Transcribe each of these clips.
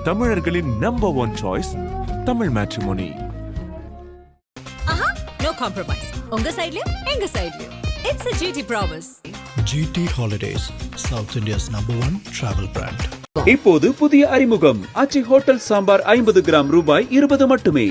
தமிழர்களின் number one choice Tamil matrimony. No compromise. உங்க சைடுலயும் எங்க சைடுலயும். It's a GT promise. GT Holidays, South India's #1 travel brand. இப்போது புதிய அறிமுகம் ஆச்சி ஹோட்டல் சாம்பார் 50 கிராம் ரூபாய் 20 மட்டுமே.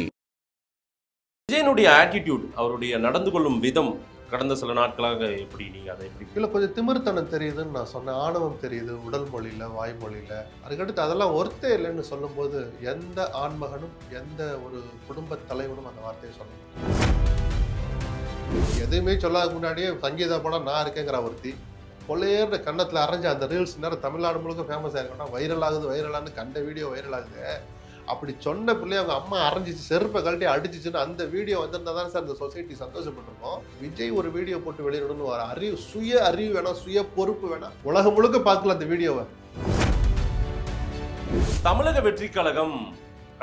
விஜயனுடைய ஆட்டிடியூட், அவருடைய நடந்து கொள்ளும் விதம் கடந்த சில நாட்களாக எப்படி நீங்க அதை எப்படி இல்லை கொஞ்சம் திமிர்த்தனம் தெரியுதுன்னு நான் சொன்னேன். ஆணவம் தெரியுது உடல் மொழியில், வாய்மொழியில். அதுக்கடுத்து அதெல்லாம் ஒருத்தே இல்லைன்னு சொல்லும்போது எந்த ஆண்மகனும் எந்த ஒரு குடும்ப தலைவனும் அந்த வார்த்தையை சொல்லணும். எதுவுமே சொல்லாத முன்னாடியே சங்கீதா படம் நான் இருக்கேங்கிற ஒருத்தி கொள்ளையேற கன்னத்தில் அரைஞ்ச அந்த ரீல்ஸ் நேரம் தமிழ்நாடு முழுக்க ஃபேமஸ் ஆயிருக்கோம்னா வைரலாகுது கண்ட வீடியோ வைரல் ஆகுது. அப்படி சொன்ன பிள்ளைய அவங்க அம்மா அரைஞ்சிச்சு, செருப்பை கழட்டி அடிச்சிச்சுன்னு அந்த வீடியோ வந்திருந்தா தான் சார் இந்த சொசைட்டி சந்தோஷப்பட்டிருக்கோம். விஜய் ஒரு வீடியோ போட்டு வெளியிடணும்னு ஒரு அறிவு, சுய அறிவு வேணாம், சுய பொறுப்பு வேணாம். உலகம் முழுக்க பார்க்கல அந்த வீடியோவை. தமிழக வெற்றி கழகம்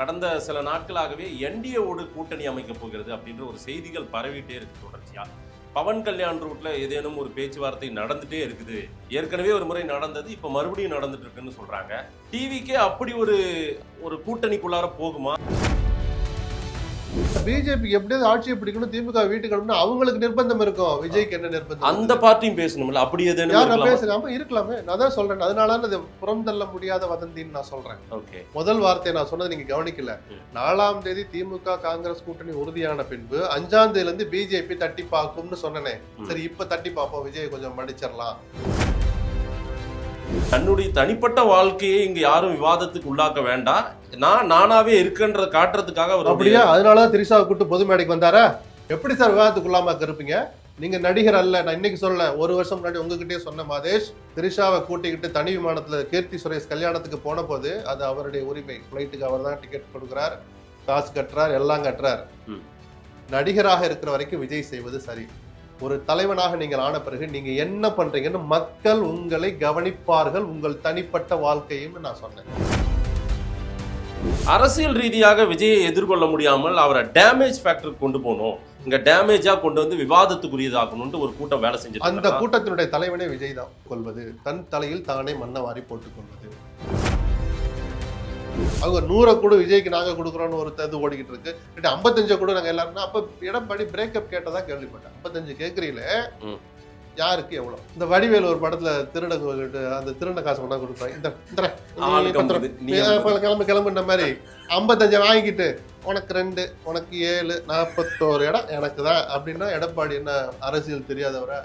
கடந்த சில நாட்களாகவே என்டிஏவோடு கூட்டணி அமைக்க போகிறது அப்படின்ற ஒரு செய்திகள் பரவிட்டே இருக்கு தொடர்ச்சியா. பவன் கல்யாண் ரூட்ல ஏதேனும் ஒரு பேச்சுவார்த்தை நடந்துட்டே இருக்குது. ஏற்கனவே ஒரு முறை நடந்தது, இப்ப மறுபடியும் நடந்துட்டு இருக்குன்னு சொல்றாங்க. டிவிக்கே அப்படி ஒரு கூட்டணிக்குள்ளார போகுமா? பிஜேபி எப்படியாவது ஆட்சியை பிடிக்கணும், திமுக வீட்டுக்கு அனுப்பணும், அவங்களுக்கு நிர்பந்தம் இருக்கும். விஜய்க்கு என்ன நிர்பந்தம்? அந்த பார்ட்டியும் பேசணும்ல, அப்படி ஏதேனும் பேசலாம இருக்கலாமே. நான் தான் சொல்றேன், அதனால அது புறம் தள்ள முடியாத வதந்தின்னு நான் சொல்றேன். ஓகே, முதல் வார்த்தை நான் சொன்னது நீங்க கவனிக்கல. 4ஆம் தேதி திமுக காங்கிரஸ் கூட்டணி உறுதியான பின்பு 5ஆம் தேதியில இருந்து பிஜேபி தட்டி பார்க்கும்னு சொன்னனே. சரி, இப்ப தட்டி பார்ப்போம், விஜய் கொஞ்சம் மன்னிச்சிடலாம். தன்னுடைய தனிப்பட்ட வாழ்க்கையை இங்க யாரும் விவாதத்துக்கு உள்ளாக்க வேண்டாம், நானாவே இருக்குன்றத காட்டுறதுக்காக அவர் அப்படியா? அதனாலதான் திரிஷாவை கூட்டு பொது மேடைக்கு வந்தாரா? எப்படி சார் விவாதத்துக்குள்ளாம இருப்பீங்க? நீங்க நடிகர் அல்ல. நான் இன்னைக்கு சொல்ல, ஒரு வருஷம் முன்னாடி உங்ககிட்டயே சொன்ன மாதேஷ், திரிஷாவை கூட்டிக்கிட்டு தனி விமானத்துல கீர்த்தி சுரேஷ் கல்யாணத்துக்கு போன போது அது அவருடைய உரிமை. பிளைட்டுக்கு அவர் தான் டிக்கெட் கொடுக்குறார், காசு கட்டுறார், எல்லாம் கட்டுறார். நடிகராக இருக்கிற வரைக்கும் விஜய் செய்வது சரி. ஒரு தலைவனாக நீங்கள் ஆன பிறகு நீங்க என்ன பண்றீங்கன்னு மக்கள் உங்களை கவனிப்பார்கள், உங்கள் தனிப்பட்ட வாழ்க்கையும் நான் சொன்னேன். அரசியல் ரீதியாக விஜயை எதிர்கொள்ள முடியாமல் அவரை டேமேஜ் ஃபேக்டருக்கு கொண்டு போகணும், இங்க டேமேஜா கொண்டு வந்து விவாதத்துக்குரியதாகணும்னு ஒரு கூட்டம் வேலை செஞ்சு அந்த கூட்டத்தினுடைய தலைவனே விஜய் தான் கொள்வது. தன் தலையில் தானே மண்ணை வாரி போட்டுக் கொள்வது. அவங்க 100 கூட விஜய்க்கு நாங்க கொடுக்குறோம்னு ஒரு இது ஓடிக்கிட்டு இருக்கு. 55 கூட நாங்க எல்லாரும். அப்ப எடப்பாடி பிரேக்கப் கேட்டதா கேள்விப்பட்டேன். 55 கேட்கறீல, யாருக்கு எவ்வளவு? இந்த வடிவேல் ஒரு படத்துல அந்த திருட காசு கொண்டா கொடுப்பாங்க, கிளம்புன மாதிரி 55 வாங்கிட்டு உனக்கு 2, உனக்கு 7, 41 இடம் எனக்கு தான் அப்படின்னா எடப்பாடி என்ன அரசியல் தெரியாதவரா?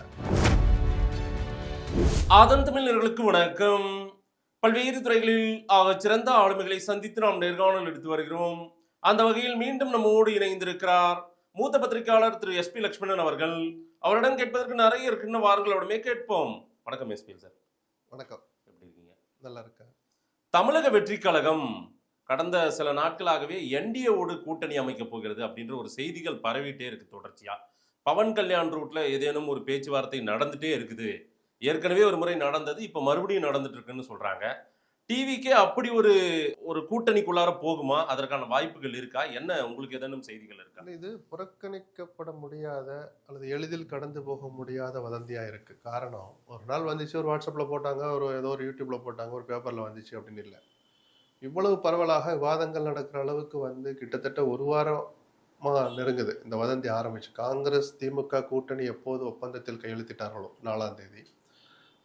ஆதன் தமிழர்களுக்கு வணக்கம். பல்வேறு துறைகளில் சிறந்த ஆளுமைகளை சந்தித்து நாம் நேர்காணல் எடுத்து வருகிறோம். அந்த வகையில் மீண்டும் நம்மோடு இணைந்திருக்கிறார் மூத்த பத்திரிகையாளர் திரு SP லட்சுமணன் அவர்கள். அவரிடம் கேட்பதற்கு நிறைய இருக்குன்னு வாருங்கள், அவருமே கேட்போம். வணக்கம் SP சார். வணக்கம், எப்படி இருக்கீங்க? நல்லா இருக்கேன். தமிழக வெற்றி கழகம் கடந்த சில நாட்களாகவே என்டிஏவோடு கூட்டணி அமைக்க போகிறது அப்படின்ற ஒரு செய்திகள் பரவிட்டே இருக்கு தொடர்ச்சியா. பவன் கல்யாண் ரூட்ல ஏதேனும் ஒரு பேச்சுவார்த்தை நடந்துட்டே இருக்குது. ஏற்கனவே ஒரு முறை நடந்தது, இப்ப மறுபடியும் நடந்துட்டு இருக்குன்னு சொல்றாங்க. டிவிக்கே அப்படி ஒரு கூட்டணிக்குள்ளார போகுமா? அதற்கான வாய்ப்புகள் இருக்கா? என்ன உங்களுக்கு ஏதேனும் செய்திகள் இருக்கா? இது புறக்கணிக்கப்பட முடியாத அல்லது எளிதில் கடந்து போக முடியாத வதந்தியா இருக்கு. காரணம், ஒரு நாள் வந்துச்சு, ஒரு வாட்ஸ்அப்ல போட்டாங்க, ஏதோ ஒரு யூடியூப்ல போட்டாங்க, ஒரு பேப்பர்ல வந்துச்சு அப்படின்னு இல்லை. இவ்வளவு பரவலாக விவாதங்கள் நடக்கிற அளவுக்கு கிட்டத்தட்ட ஒரு வாரமா நெருங்குது இந்த வதந்தி ஆரம்பிச்சு. காங்கிரஸ் திமுக கூட்டணி எப்போது ஒப்பந்தத்தில் கையெழுத்திட்டார்களோ 4ஆம் தேதி,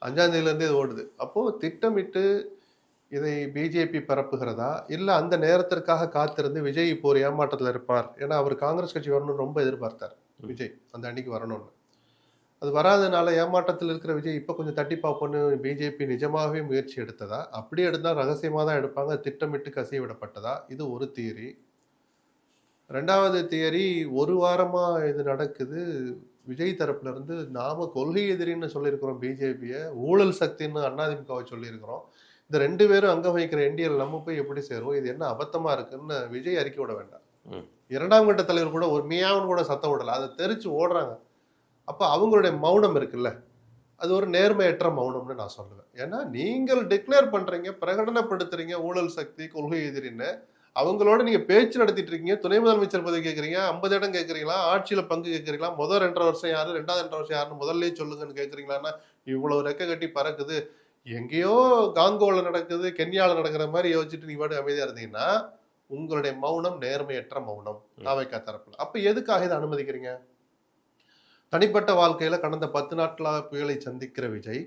5ஆம் தேதியிலேருந்து இது ஓடுது. அப்போது திட்டமிட்டு இதை பிஜேபி பரப்புகிறதா, இல்லை அந்த நேரத்திற்காக காத்திருந்து விஜய் இப்போ ஒரு ஏமாற்றத்தில் இருப்பார்? ஏன்னா அவர் காங்கிரஸ் கட்சி வரணும்னு ரொம்ப எதிர்பார்த்தார் விஜய், அந்த அன்னைக்கு வரணும்னு. அது வராதனால ஏமாற்றத்தில் இருக்கிற விஜய் இப்போ கொஞ்சம் தட்டி பார்ப்போன்னு பிஜேபி நிஜமாகவே முயற்சி எடுத்ததா? அப்படி எடுத்தால் ரகசியமாக தான் எடுப்பாங்க, திட்டமிட்டு கசிய விடப்பட்டதா? இது ஒரு தியரி. 2வது தியரி, ஒரு வாரமாக இது நடக்குது. விஜய் தரப்புல இருந்து நாம கொள்கை எதிரின்னு சொல்லியிருக்கிறோம் பிஜேபியை, ஊழல் சக்தின்னு அதிமுகவை சொல்லியிருக்கிறோம். இந்த 2 பேரும் அங்க வகிக்கிற என்டிஎல் நம்ம போய் எப்படி சேருவோம்? இது என்ன அபத்தமா இருக்குன்னு விஜய் அறிக்கை விட வேண்டாம். 2ஆம் கட்ட தலைவர் கூட ஒரு மியாவும் கூட சத்தம் விடல, அதை தெரிச்சு ஓடுறாங்க. அப்ப அவங்களுடைய மௌனம் இருக்குல்ல, அது ஒரு நேர்மையற்ற மௌனம்னு நான் சொல்லுவேன். ஏன்னா நீங்கள் டிக்ளேர் பண்றீங்க, பிரகடனப்படுத்துறீங்க ஊழல் சக்தி கொள்கை எதிரின்னு, அவங்களோட நீங்க பேச்சு நடத்திட்டு இருக்கீங்க. துணை முதலமைச்சர் பதவி கேட்கறீங்க, 50 இடம் கேட்கறீங்களா, ஆட்சியில பங்கு கேட்கறீங்களா, முதல் 2.5 வருஷம் யாரு, 2வது 2.5 வருஷம் யாருன்னு முதல்ல சொல்லுங்கன்னு கேட்கறீங்களான்னா இவ்வளவு ரெக்க கட்டி பறக்குது. எங்கேயோ காங்கோல நடக்குது, கென்யால நடக்கிற மாதிரி யோசிச்சுட்டு நீ பாட்டு அமைதியா இருந்தீங்கன்னா உங்களுடைய மௌனம் நேர்மையற்ற மௌனம் தாவேகா தரப்புல. அப்ப எதுக்காக இதை அனுமதிக்கிறீங்க? தனிப்பட்ட வாழ்க்கையில கடந்த 10 நாட்களாக புயலை சந்திக்கிற விஜய்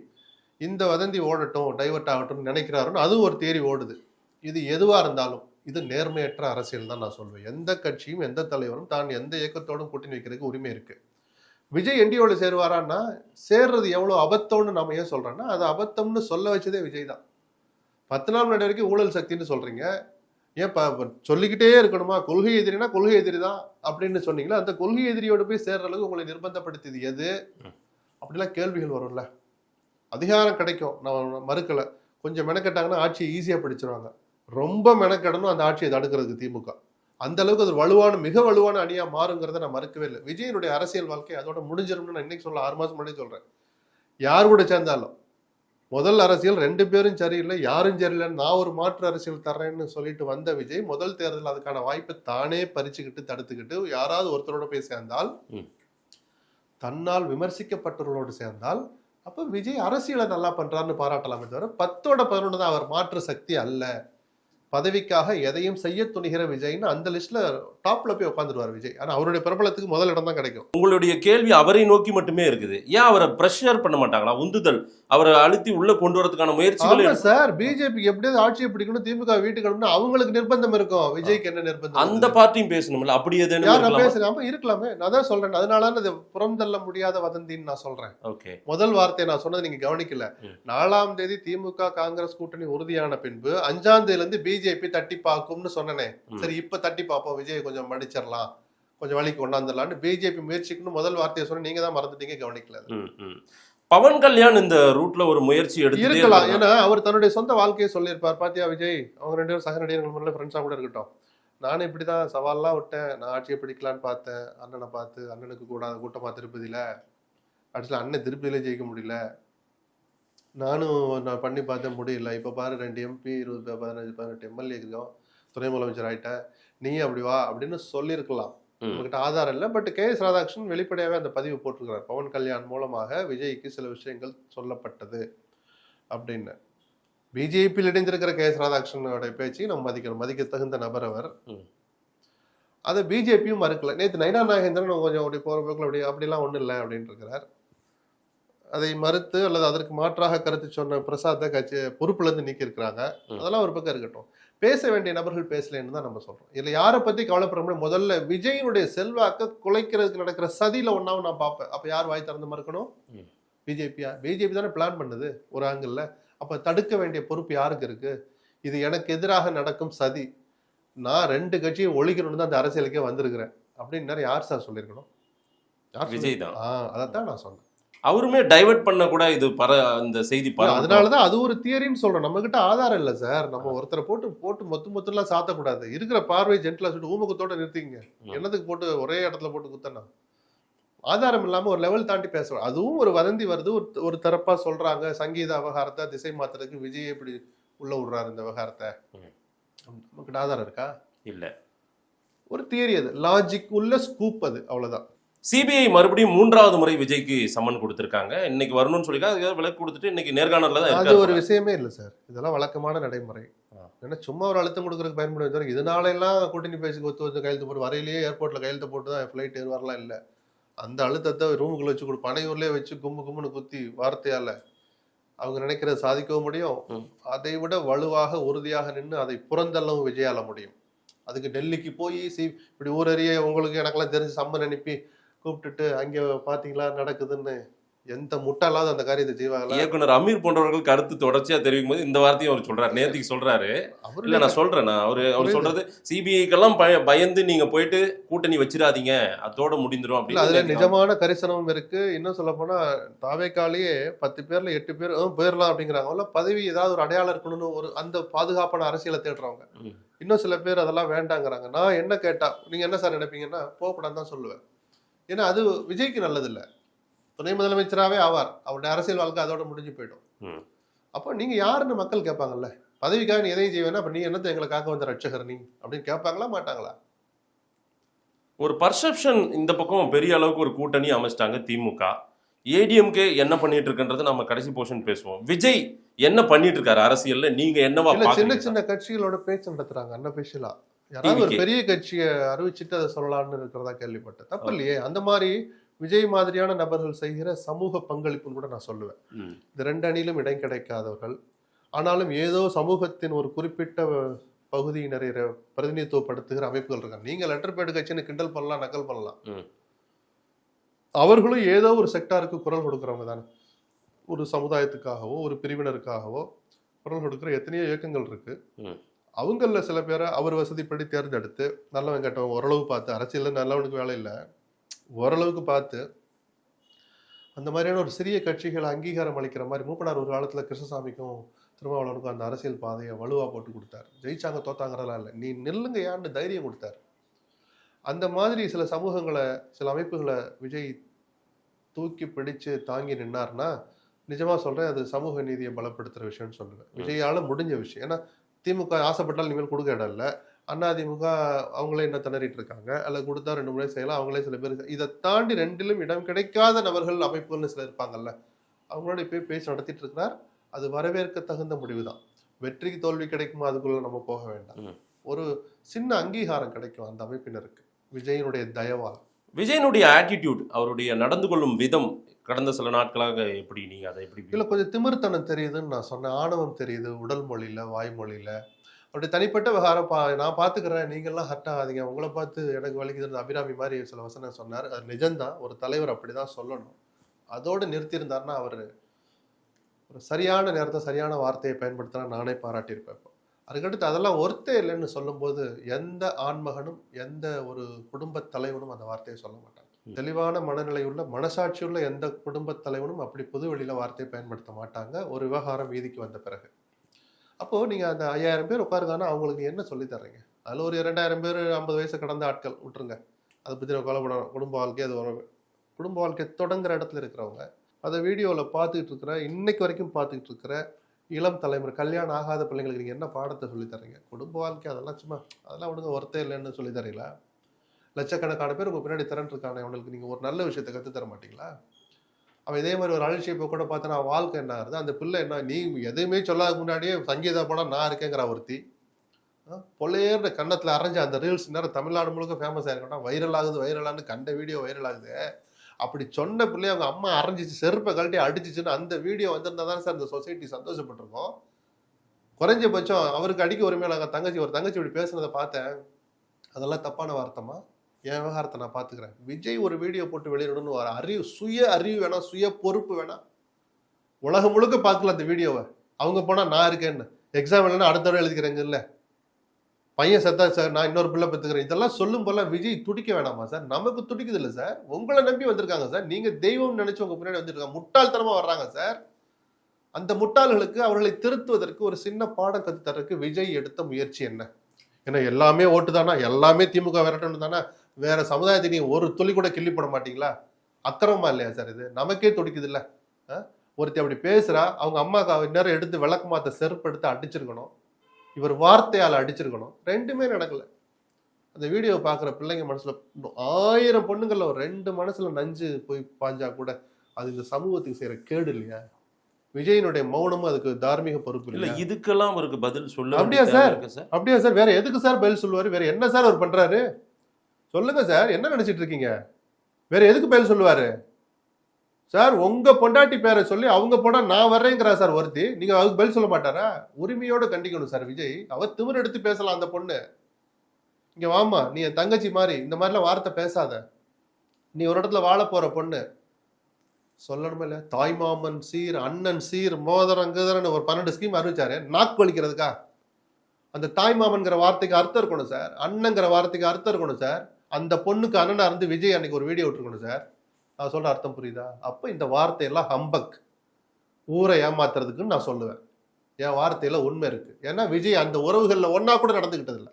இந்த வதந்தி ஓடட்டும், டைவர்ட் ஆகட்டும் நினைக்கிறாருன்னு அதுவும் ஒரு தேரி ஓடுது. இது எதுவா இருந்தாலும் இது நேர்மையற்ற அரசியல் தான் நான் சொல்வேன். எந்த கட்சியும் எந்த தலைவரும் தான் எந்த இயக்கத்தோடும் கூட்டணி வைக்கிறதுக்கு உரிமை இருக்கு. விஜய் என்டிஓல சேருவாரான்னா சேர்றது எவ்வளவு அபத்தம்னு நம்ம ஏன் சொல்றோம்னா அது அபத்தம்னு சொல்ல வச்சதே விஜய் தான். 10 நாள் முன்னாடி வரைக்கும் ஊழல் சக்தின்னு சொல்றீங்க, ஏன் சொல்லிக்கிட்டே இருக்கணுமா? கொள்கை எதிரினா கொள்கை எதிரி தான் அப்படின்னு சொன்னீங்களா? அந்த கொள்கை எதிரியோட போய் சேர்ற அளவுக்கு உங்களை நிர்பந்தப்படுத்தியது எது? அப்படிலாம் கேள்விகள் வரும்ல. அதிகாரம் கிடைக்கும், நான் மறுக்கல. கொஞ்சம் மெனக்கெட்டாங்கன்னா ஆட்சியை ஈஸியா பிடிச்சிருவாங்க. ரொம்ப மெனக்கெடணும் அந்த ஆட்சியை தடுக்கிறதுக்கு திமுக. அந்த அளவுக்கு அது வலுவான, மிக வலுவான அணியா மாறுங்கிறத நான் மறுக்கவே இல்லை. விஜயனுடைய அரசியல் வாழ்க்கை அதோட முடிஞ்சிரும்னு நான் இன்னைக்கு சொல்ல 6 மாசம் முன்னாடி சொல்றேன். யார் கூட சேர்ந்தாலும் முதல் அரசியல் 2 பேரும் சரியில்லை, யாரும் சரியில்லைன்னு நான் ஒரு மாற்று அரசியல் தர்றேன்னு சொல்லிட்டு வந்த விஜய் முதல் தேர்தல் அதுக்கான வாய்ப்பை தானே பறிச்சுக்கிட்டு தடுத்துக்கிட்டு யாராவது ஒருத்தரோட போய் சேர்ந்தால், தன்னால் விமர்சிக்கப்பட்டவர்களோடு சேர்ந்தால் அப்ப விஜய் அரசியலை நல்லா பண்றாருன்னு பாராட்டலாமே தவிர 10ஓட 11 தான் அவர் மாற்று சக்தி அல்ல. பதவிக்காக எதையும் செய்ய துணிகிற விஜய்னு அந்த லிஸ்ட்ல டாப்ல போய் உட்காந்துருவார் விஜய். ஆனா அவருடைய பிரபலத்துக்கு முதல் இடம் தான் கிடைக்கும். உங்களுடைய கேள்வி அவரை நோக்கி மட்டுமே இருக்குது. ஏன் அவரை பிரஷர் பண்ண மாட்டாங்களா? உந்துதல், அவரை அழுத்தி உள்ள கொண்டு வரதுக்கான முயற்சிகள் சார். பிஜேபி எப்படியாவது ஆட்சியை பிடிக்கணும், திமுக வீட்டுக்கு அனுப்பணும், அவங்களுக்கு நிர்பந்தம் இருக்கும். விஜய்க்கு என்ன நிர்பந்தம்? அந்த பார்ட்டியும் பேசணும்ல. அப்படி எதுவும் பேசலாம இருக்கலாமே. நான் தான் சொல்றேன், அதனால அது புறந்தள்ள முடியாத வதந்தின்னு நான் சொல்றேன். ஓகே, முதல் வார்த்தை நான் சொன்னது நீங்க கவனிக்கல. 4ஆம் தேதி திமுக காங்கிரஸ் கூட்டணி உறுதியான பின்பு 5ஆம் தேதியில இருந்து பிஜேபி தட்டி பார்க்கும்னு சொன்னனே. சரி, இப்ப தட்டி பார்ப்போம், விஜய் கொஞ்சம் மடிச்சிடலாம், கொஞ்சம் வழிக்கு கொண்டாந்துடலான்னு பிஜேபி முயற்சிக்குன்னு முதல் வார்த்தையை சொன்ன நீங்க தான் மறந்துட்டீங்க, கவனிக்கல. பவன் கல்யாண் இந்த ரூட்ல ஒரு முயற்சி எடுக்கலாம். ஏன்னா அவர் தன்னுடைய சொந்த வாழ்க்கையை சொல்லியிருப்பார். பாத்தியா விஜய், அவங்க 2 பேரும் சக நடிகர்கள் முன்னாடி ஃப்ரெண்ட்ஸா கூட இருக்கட்டும், நானும் இப்படிதான் சவால்லாம் விட்டேன், நான் ஆட்சியை பிடிக்கலான்னு பார்த்தேன், அண்ணனை பார்த்து அண்ணனுக்கு கூடாத கூட்டமா திருப்பதியில ஆக்சுவலா அண்ணன் திருப்பதியில ஜெயிக்க முடியல, நான் பண்ணி பார்த்தேன் முடியல, இப்ப பாரு 2 MP 20 15 18 MLA இருக்கோம், துணை முதலமைச்சர் ஆயிட்டேன், நீ அப்படி வா அப்படின்னு சொல்லியிருக்கலாம். உங்ககிட்ட ஆதாரம் இல்லை. பட் KS ராதாகிருஷ்ணன் வெளிப்படையாவே அந்த பதிவு போட்டிருக்கிறார். பவன் கல்யாண் மூலமாக விஜய்க்கு சில விஷயங்கள் சொல்லப்பட்டது அப்படின்னு. பிஜேபியில் இணைந்திருக்கிற KS ராதாகிருஷ்ணனோட பேச்சு நம்ம மதிக்கணும், மதிக்க தகுந்த நபர் அவர். அதை பிஜேபியும் மறுக்கல. நேற்று நயனா நாகேந்திரன் கொஞ்சம் அப்படி போற போக்கில் அப்படி அப்படிலாம் ஒன்றும் இல்லை அப்படின்னு இருக்கிறார். அதை மறுத்து அல்லது அதற்கு மாற்றாக கருத்து சொன்ன பிரசாத்தை கட்சி பொறுப்புல இருந்து நீக்கி இருக்கிறாங்க. அதெல்லாம் ஒரு பக்கம் இருக்கட்டும். பேச வேண்டிய நபர்கள் பேசலன்னு தான் நம்ம சொல்றோம். இதுல யாரை பத்தி கவலைப்பட முடியும்? முதல்ல விஜயனுடைய செல்வாக்க குலைக்கிறதுக்கு நடக்கிற சதியில ஒன்னாவும் நான் பார்ப்பேன். அப்ப யார் வாய் திறந்து மறுக்கணும்? பிஜேபியா? பிஜேபி தானே பிளான் பண்ணுது ஒரு ஆங்கிள். அப்ப தடுக்க வேண்டிய பொறுப்பு யாருக்கு இருக்கு? இது எனக்கு எதிராக நடக்கும் சதி, நான் 2 கட்சியை ஒழிக்கணும்னு தான் அந்த அரசியலுக்கே வந்திருக்கிறேன் அப்படின்னு யார் சார் சொல்லியிருக்கணும்? விஜய் தான். அதைத்தான் நான் சொன்னேன். அவருமே டைவர்ட் பண்ண கூட இது இந்த செய்தி அதனாலதான் அது ஒரு தியரின்னு சொல்றோம். நம்ம கிட்ட ஆதாரம் இல்ல சார். நம்ம ஒருத்தரை போட்டு மொத்தம் சாத்தக்கூடாது. இருக்கிற பார்வை ஜென்டலா சொல்லிட்டு ஊமக்குத்தோட நிறுத்திங்க. என்னதுக்கு போட்டு ஒரே இடத்துல போட்டு குத்தனா? ஆதாரம் இல்லாம ஒரு லெவல் தாண்டி பேசுறோம். அதுவும் ஒரு வதந்தி வருது, ஒரு தரப்பா சொல்றாங்க. சங்கீத விவகாரத்தை திசை மாத்துறதுக்கு விஜய் எப்படி உள்ள விடுறாரு இந்த விவகாரத்தை. நமக்கு ஆதாரம் இருக்கா? இல்ல. ஒரு தியரி, அது லாஜிக் உள்ள ஸ்கூப், அது அவ்வளவுதான். சிபிஐ மறுபடியும் 3வது முறை விஜய்க்கு சம்மன் கொடுத்திருக்காங்க. இன்னைக்கு வரணும்னு சொல்லிருக்காங்க. விலக்கு கொடுத்துட்டு இன்னைக்கு நேர்காணல்ல தான். அது ஒரு விஷயமே இல்லை சார். இதெல்லாம் வழக்கமான நடைமுறை. ஏன்னா சும்மா ஒரு அழுத்தம் கொடுக்கறதுக்கு பயன்படுத்த இதனால எல்லாம் கூட்டணி பேசி ஒத்து கையெழுத்து போட்டு வரையிலேயே ஏர்போர்ட்ல கையெழுத்து போட்டு தான் ஃபிளைட் ஏறுவாரெல்லாம் இல்லை. அந்த அழுத்தத்தை ரூமுக்குள்ள வச்சு பனையூர்லயே வச்சு கும்முன்னு குத்தி வார்த்தையால அவங்க நினைக்கிறத சாதிக்கவும் முடியும். அதை விட வலுவாக உறுதியாக நின்று அதை புறந்தள்ளவும் விஜயால முடியும். அதுக்கு டெல்லிக்கு போய் இப்படி ஊரறிய உங்களுக்கு எனக்கெல்லாம் தெரிஞ்சு சம்மன் அனுப்பி கூப்பிட்டுட்டு அங்க பாத்தீங்களா நடக்குதுன்னு எந்த முட்டாளாவது அந்த காரியத்தை செய்வாங்க. இயக்குனர் அமீர் போன்றவர்கள் கருத்து தொடர்ச்சியா தெரிவிக்கும் போது இந்த வார்த்தையும் அவர் சொல்றாரு. நேத்திக்கு சொல்றாரு, இல்ல நான் சொல்றேன், அவர் சொல்றது சிபிஐக்கெல்லாம் பயந்து நீங்க போயிட்டு கூட்டணி வச்சிடாதீங்க, அதோட முடிந்துரும் அப்படின்னு. அதுல நிஜமான கரிசனமும் இருக்கு. இன்னும் சொல்ல போனா தாவேக்காலேயே 10 பேர்ல 8 பேர் போயிடலாம் அப்படிங்கிறாங்க. பதவி ஏதாவது ஒரு அடையாளம் இருக்கணும்னு ஒரு அந்த பாதுகாப்பான அரசியலை தேடுறவங்க. இன்னும் சில பேர் அதெல்லாம் வேண்டாங்கிறாங்க. நான் என்ன கேட்டா நீங்க என்ன சார் நினைப்பீங்கன்னா போகக்கூடாதுன்னு தான் சொல்லுவேன். ஏன்னா அது விஜய்க்கு நல்லது இல்லை. துணை முதலமைச்சராகவே ஆவார், அவருடைய அரசியல் வாழ்க்கை அதோட முடிஞ்சு போயிடும். அப்போ நீங்க யாருன்னு மக்கள் கேட்பாங்கல்ல. பதவிக்காக நீ எதையும் செய்வேன்னா அப்ப நீ என்னத்தை எங்களை காக்க வந்த ரட்சகர் நீ அப்படின்னு கேட்பாங்களா மாட்டாங்களா? ஒரு பர்செப்ஷன் இந்த பக்கம் பெரிய அளவுக்கு ஒரு கூட்டணி அமைச்சிட்டாங்க திமுக. ஏடிஎம்கே என்ன பண்ணிட்டு இருக்குன்றது நம்ம கடைசி போர்ஷன் பேசுவோம். விஜய் என்ன பண்ணிட்டு இருக்காரு அரசியல்ல, நீங்க என்னவா இல்ல சின்ன பாக்குறீங்க? சின்ன கட்சிகளோட பேச்சு நடத்துறாங்க அன்அபிஷியலா. யாராவது ஒரு TVK. பெரிய கட்சியை அறிவிச்சுட்டு அதை சொல்லலாம்னு இருக்கிறதா கேள்விப்பட்டேன். தப்பு இல்லையே. அந்த மாதிரி விஜய் மாதிரியான நபர்கள் செய்கிற சமூக பங்களிப்புன்னு கூட நான் சொல்லுவேன். ம். இந்த ரெண்டு அணியிலும் இடம் கிடைக்காதவர்கள், ஆனாலும் ஏதோ சமூகத்தின் ஒரு குறிப்பிட்ட பகுதியினரை பிரதிநிதித்துவப்படுத்துகிற அமைப்புகள் இருக்காங்க. நீங்க லெட்டர் பேடு கட்சின்னு கிண்டல் பண்ணலாம், நக்கல் பண்ணலாம். ம். அவர்களும் ஏதோ ஒரு செக்டாருக்கு குரல் கொடுக்குறவங்க தானே. ஒரு சமுதாயத்துக்காகவோ ஒரு பிரிவினருக்காகவோ குரல் கொடுக்குற எத்தனையோ இயக்கங்கள் இருக்கு. ம். அவங்கள சில பேரை அவர் வசதிப்படி தேர்ந்தெடுத்து நல்லவன் கெட்டவன் ஓரளவு பார்த்து, அரசியல்ல நல்லவனுக்கு வேலை இல்லை, ஓரளவுக்கு பார்த்து அந்த மாதிரியான ஒரு சிறிய கட்சிகளை அங்கீகாரம் அளிக்கிற மாதிரி மூப்பனார் ஒரு காலத்துல கிருஷ்ணசாமிக்கும் திருமாவளவனுக்கும் அந்த அரசியல் பாதையை வலுவா போட்டு கொடுத்தாரு. ஜெயிச்சாங்க தோத்தாங்கிறதெல்லாம் இல்லை, நீ நில்லுங்க யான்னு தைரியம் கொடுத்தாரு. அந்த மாதிரி சில சமூகங்களை சில அமைப்புகளை விஜய் தூக்கி பிடிச்சு தாங்கி நின்னார்னா நிஜமா சொல்றேன், அது சமூக நீதியை பலப்படுத்துற விஷயம்னு சொல்லுவேன். விஜயால முடிஞ்ச விஷயம். ஏன்னா திமுக ஆசைப்பட்டால் இனிமேல் கொடுக்க இடம் இல்லை. அதிமுக அவங்களே என்ன திணறிட்டு இருக்காங்க, அல்ல கொடுத்தா 2 முறை செய்யலாம், அவங்களே சில பேர் இதை தாண்டி ரெண்டிலும் இடம் கிடைக்காத நபர்கள் அமைப்புகள்னு சில இருப்பாங்கல்ல, அவங்களோட போய் பேச்சு நடத்திட்டு இருக்கிறார். அது வரவேற்க தகுந்த முடிவு தான். வெற்றிக்கு தோல்வி கிடைக்குமா அதுக்குள்ள நம்ம போக வேண்டாம். ஒரு சின்ன அங்கீகாரம் கிடைக்கும் அந்த அமைப்பினருக்கு விஜயனுடைய தயவால். விஜயனுடைய ஆட்டிடியூட், அவருடைய நடந்து கொள்ளும் விதம் கடந்த சில நாட்களாக எப்படி நீங்க அதை எப்படி இல்ல கொஞ்சம் திமிர்த்தனம் தெரியுதுன்னு நான் சொன்னேன். ஆணவம் தெரியுது உடல் மொழியில, வாய்மொழியில. அவருடைய தனிப்பட்ட விவகாரம் நான் பாத்துக்கிறேன், நீங்கெல்லாம் ஹர்ட் ஆகாதீங்க, உங்களை பார்த்து எனக்கு வலிக்குதுன்னு அபிராமி மாதிரி சில வசனம் சொன்னார். அது நிஜம்தான், ஒரு தலைவர் அப்படிதான் சொல்லணும். அதோடு நிறுத்தியிருந்தாருன்னா அவர் ஒரு சரியான நேரத்தை சரியான வார்த்தையை பயன்படுத்தினா நானே பாராட்டியிருப்பேன். அதுக்கடுத்து அதெல்லாம் ஒருத்தே இல்லைன்னு சொல்லும்போது எந்த ஆண்மகனும் எந்த ஒரு குடும்ப தலைவனும் அந்த வார்த்தையை சொல்ல மாட்டாங்க. தெளிவான மனநிலையுள்ள மனசாட்சியுள்ள எந்த குடும்ப தலைவனும் அப்படி பொது வெளியில வார்த்தையை பயன்படுத்த மாட்டாங்க ஒரு விவகாரம் வீதிக்கு வந்த பிறகு. அப்போ நீங்க அந்த 5000 பேர் உட்காருங்கன்னா அவங்களுக்கு என்ன சொல்லி தர்றீங்க? அதுல ஒரு 2000 பேர் 50 வயசு கடந்த ஆட்கள் விட்டுருங்க, அதை பத்தி கொலைப்படம் குடும்ப வாழ்க்கை, அது ஒரு குடும்ப வாழ்க்கை தொடங்குற இடத்துல இருக்கிறவங்க, அதை வீடியோவில் பார்த்துக்கிட்டு இருக்கிற இன்னைக்கு வரைக்கும் பார்த்துக்கிட்டு இருக்கிற இளம் தலைமுறை, கல்யாணம் ஆகாத பிள்ளைங்களுக்கு நீங்கள் என்ன பாடத்தை சொல்லித்தரீங்க? குடும்ப வாழ்க்கை அதெல்லாம் சும்மா அதெல்லாம் விடுங்க, ஒருத்தே இல்லைன்னு சொல்லி தரீங்களா? லட்சக்கணக்கான பேர் உங்கள் பின்னாடி திரண்டிருக்கான அவங்களுக்கு நீங்கள் ஒரு நல்ல விஷயத்தை கற்றுத்தர மாட்டீங்களா? அவன் இதே மாதிரி ஒரு அழிச்சியை இப்போ கூட பார்த்தா நான் வாழ்க்கை என்ன ஆகுது, அந்த பிள்ளை என்ன, நீ எதுவுமே சொல்லாத முன்னாடியே சங்கீதா போனால் நான் இருக்கேங்கிற ஒருத்தி பொல்லையேற கன்னத்தில் அரைஞ்ச அந்த ரீல்ஸ் நேரம் தமிழ்நாடு முழுக்க ஃபேமஸ் ஆகிருக்கா, வைரல் ஆகுது வைரலான்னு கண்ட வீடியோ வைரல் ஆகுது. அப்படி சொன்ன பிள்ளைய அவங்க அம்மா அரைஞ்சிச்சு, செருப்பை கழட்டி அடிச்சிச்சுன்னு அந்த வீடியோ வந்திருந்தா தான் சார் இந்த சொசைட்டி சந்தோஷப்பட்டிருக்கோம். குறைஞ்சபட்சம் அவருக்கு அடிக்க உரிமையில ஒரு தங்கச்சி இப்படி பேசுனதை பார்த்தேன், அதெல்லாம் தப்பான வார்த்தைமா, என் விவகாரத்தை நான் பார்த்துக்கிறேன். விஜய் ஒரு வீடியோ போட்டு வெளியிடணும்னு ஒரு அறிவு, சுய அறிவு வேணாம், சுய பொறுப்பு வேணாம். உலகம் முழுக்க பார்க்கல அந்த வீடியோவை, அவங்க போனா நான் இருக்கேன்னு, எக்ஸாம் இல்லைன்னா அடுத்த தடவை எழுதிக்கிறேங்க, இல்லை பையன் செத்தா சார் நான் இன்னொரு பிள்ளை பெற்றுக்கிறேன், இதெல்லாம் சொல்லும் போல விஜய் துடிக்க வேணாமா சார்? நமக்கு துடிக்குது இல்லை சார், உங்களை நம்பி வந்திருக்காங்க சார், நீங்க தெய்வம் நினைச்சு உங்க பின்னாடி வந்துருக்காங்க, முட்டாள்தனமா வர்றாங்க சார். அந்த முட்டாள்களுக்கு அவர்களை திருத்துவதற்கு ஒரு சின்ன பாடம் கத்து தரக்கு விஜய் எடுத்த முயற்சி என்ன? ஏன்னா எல்லாமே ஓட்டு தானா, எல்லாமே திமுக விரட்டணும் தானே, வேற சமுதாயத்தை நீங்க ஒரு துளி கூட கிள்ளி போட மாட்டீங்களா? அக்கிரமமா இல்லையா சார் இது? நமக்கே துடிக்குது இல்ல. ஒருத்தி அப்படி பேசுறா, அவங்க அம்மாவுக்கு நேரம் எடுத்து விளக்கு மாத்த செருப்பு எடுத்து அடிச்சிருக்கணும், இவர் வார்த்தையால் அடிச்சிருக்கணும். ரெண்டுமே நடக்கல. அந்த வீடியோ பார்க்குற பிள்ளைங்க மனசுல 1000 பொண்ணுங்கள்ல ஒரு 2 மனசுல நஞ்சு போய் பாஞ்சா கூட அது இந்த சமூகத்துக்கு செய்யற கேடு இல்லையா? விஜயனுடைய மௌனமும் அதுக்கு தார்மீக பொறுப்பு இல்லை. இதுக்கெல்லாம் அவருக்கு பதில் சொல்ல. அப்படியா சார்? அப்படியா சார்? வேற எதுக்கு சார் பதில் சொல்லுவாரு? வேற என்ன சார் அவர் பண்றாரு? சொல்லுங்க சார், என்ன நினைச்சிட்டு இருக்கீங்க? வேற எதுக்கு பதில் சொல்லுவாரு சார்? உங்க பொண்டாட்டி பேரை சொல்லி அவங்க போனா நான் வர்றேங்கிறா சார் ஒருத்தி, நீங்க அதுக்கு பதில் சொல்ல மாட்டாரா? உரிமையோட கண்டிக்கணும் சார் விஜய். அவர் திமிர் எடுத்து பேசலாம் அந்த பொண்ணு, இங்க வாமா நீ என் தங்கச்சி மாதிரி இந்த மாதிரிலாம் வார்த்தை பேசாத, நீ ஒரு இடத்துல வாழ போற பொண்ணு சொல்லணுமே இல்ல? தாய்மாமன் சீர், அண்ணன் சீர், மோதரங்குதரன்னு ஒரு 12 ஸ்கீம் அறிவிச்சாரு நாக்கு வலிக்கிறதுக்கா. அந்த தாய்மாமன்கிற வார்த்தைக்கு அர்த்தம் இருக்கணும் சார், அண்ணங்கிற வார்த்தைக்கு அர்த்தம் இருக்கணும் சார். அந்த பொண்ணுக்கு அண்ணனா இருந்து விஜய் அன்னைக்கு ஒரு வீடியோ விட்டுருக்கணும் சார். நான் சொல்ற அர்த்தம் புரியுதா? அப்ப இந்த வார்த்தையெல்லாம் ஹம்பக், ஊரை ஏமாத்துறதுக்குன்னு நான் சொல்லுவேன். என் வார்த்தையில உண்மை இருக்கு. ஏன்னா விஜய் அந்த உறவுகள்ல ஒன்னா கூட நடந்துகிட்டது இல்லை,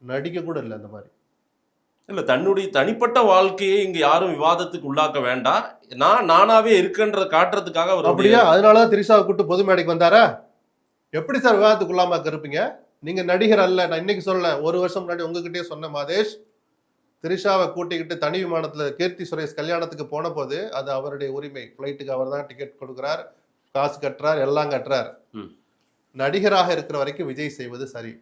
நடிக்க கூட இல்லை அந்த மாதிரி. இல்ல, தன்னுடைய தனிப்பட்ட வாழ்க்கையை இங்க யாரும் விவாதத்துக்கு உள்ளாக்க வேண்டாம், நானாவே இருக்குன்ற காட்டுறதுக்காக அவர். அப்படியா? அதனாலதான் திரிஷாவை கூட்டு பொது மேடைக்கு வந்தாரா? எப்படி சார் விவாதத்துக்கு உள்ளாம இருப்பீங்க? நீங்க நடிகர் அல்ல. நான் இன்னைக்கு சொல்லல, 1 வருஷம் முன்னாடி உங்ககிட்டயே சொன்ன மாதேஷ், திரிஷாவை கூட்டிக்கிட்டு தனி விமானத்துல கீர்த்தி சுரேஷ் கல்யாணத்துக்கு போன போது அது அவருடைய உரிமை. ஃப்ளைட்டுக்கு அவர் தான் டிக்கெட் கொடுக்குறார், காசு கட்டுறார், எல்லாம் கட்டுறார். நடிகராக இருக்கிற வரைக்கும் விஜய் செய்வது சரி.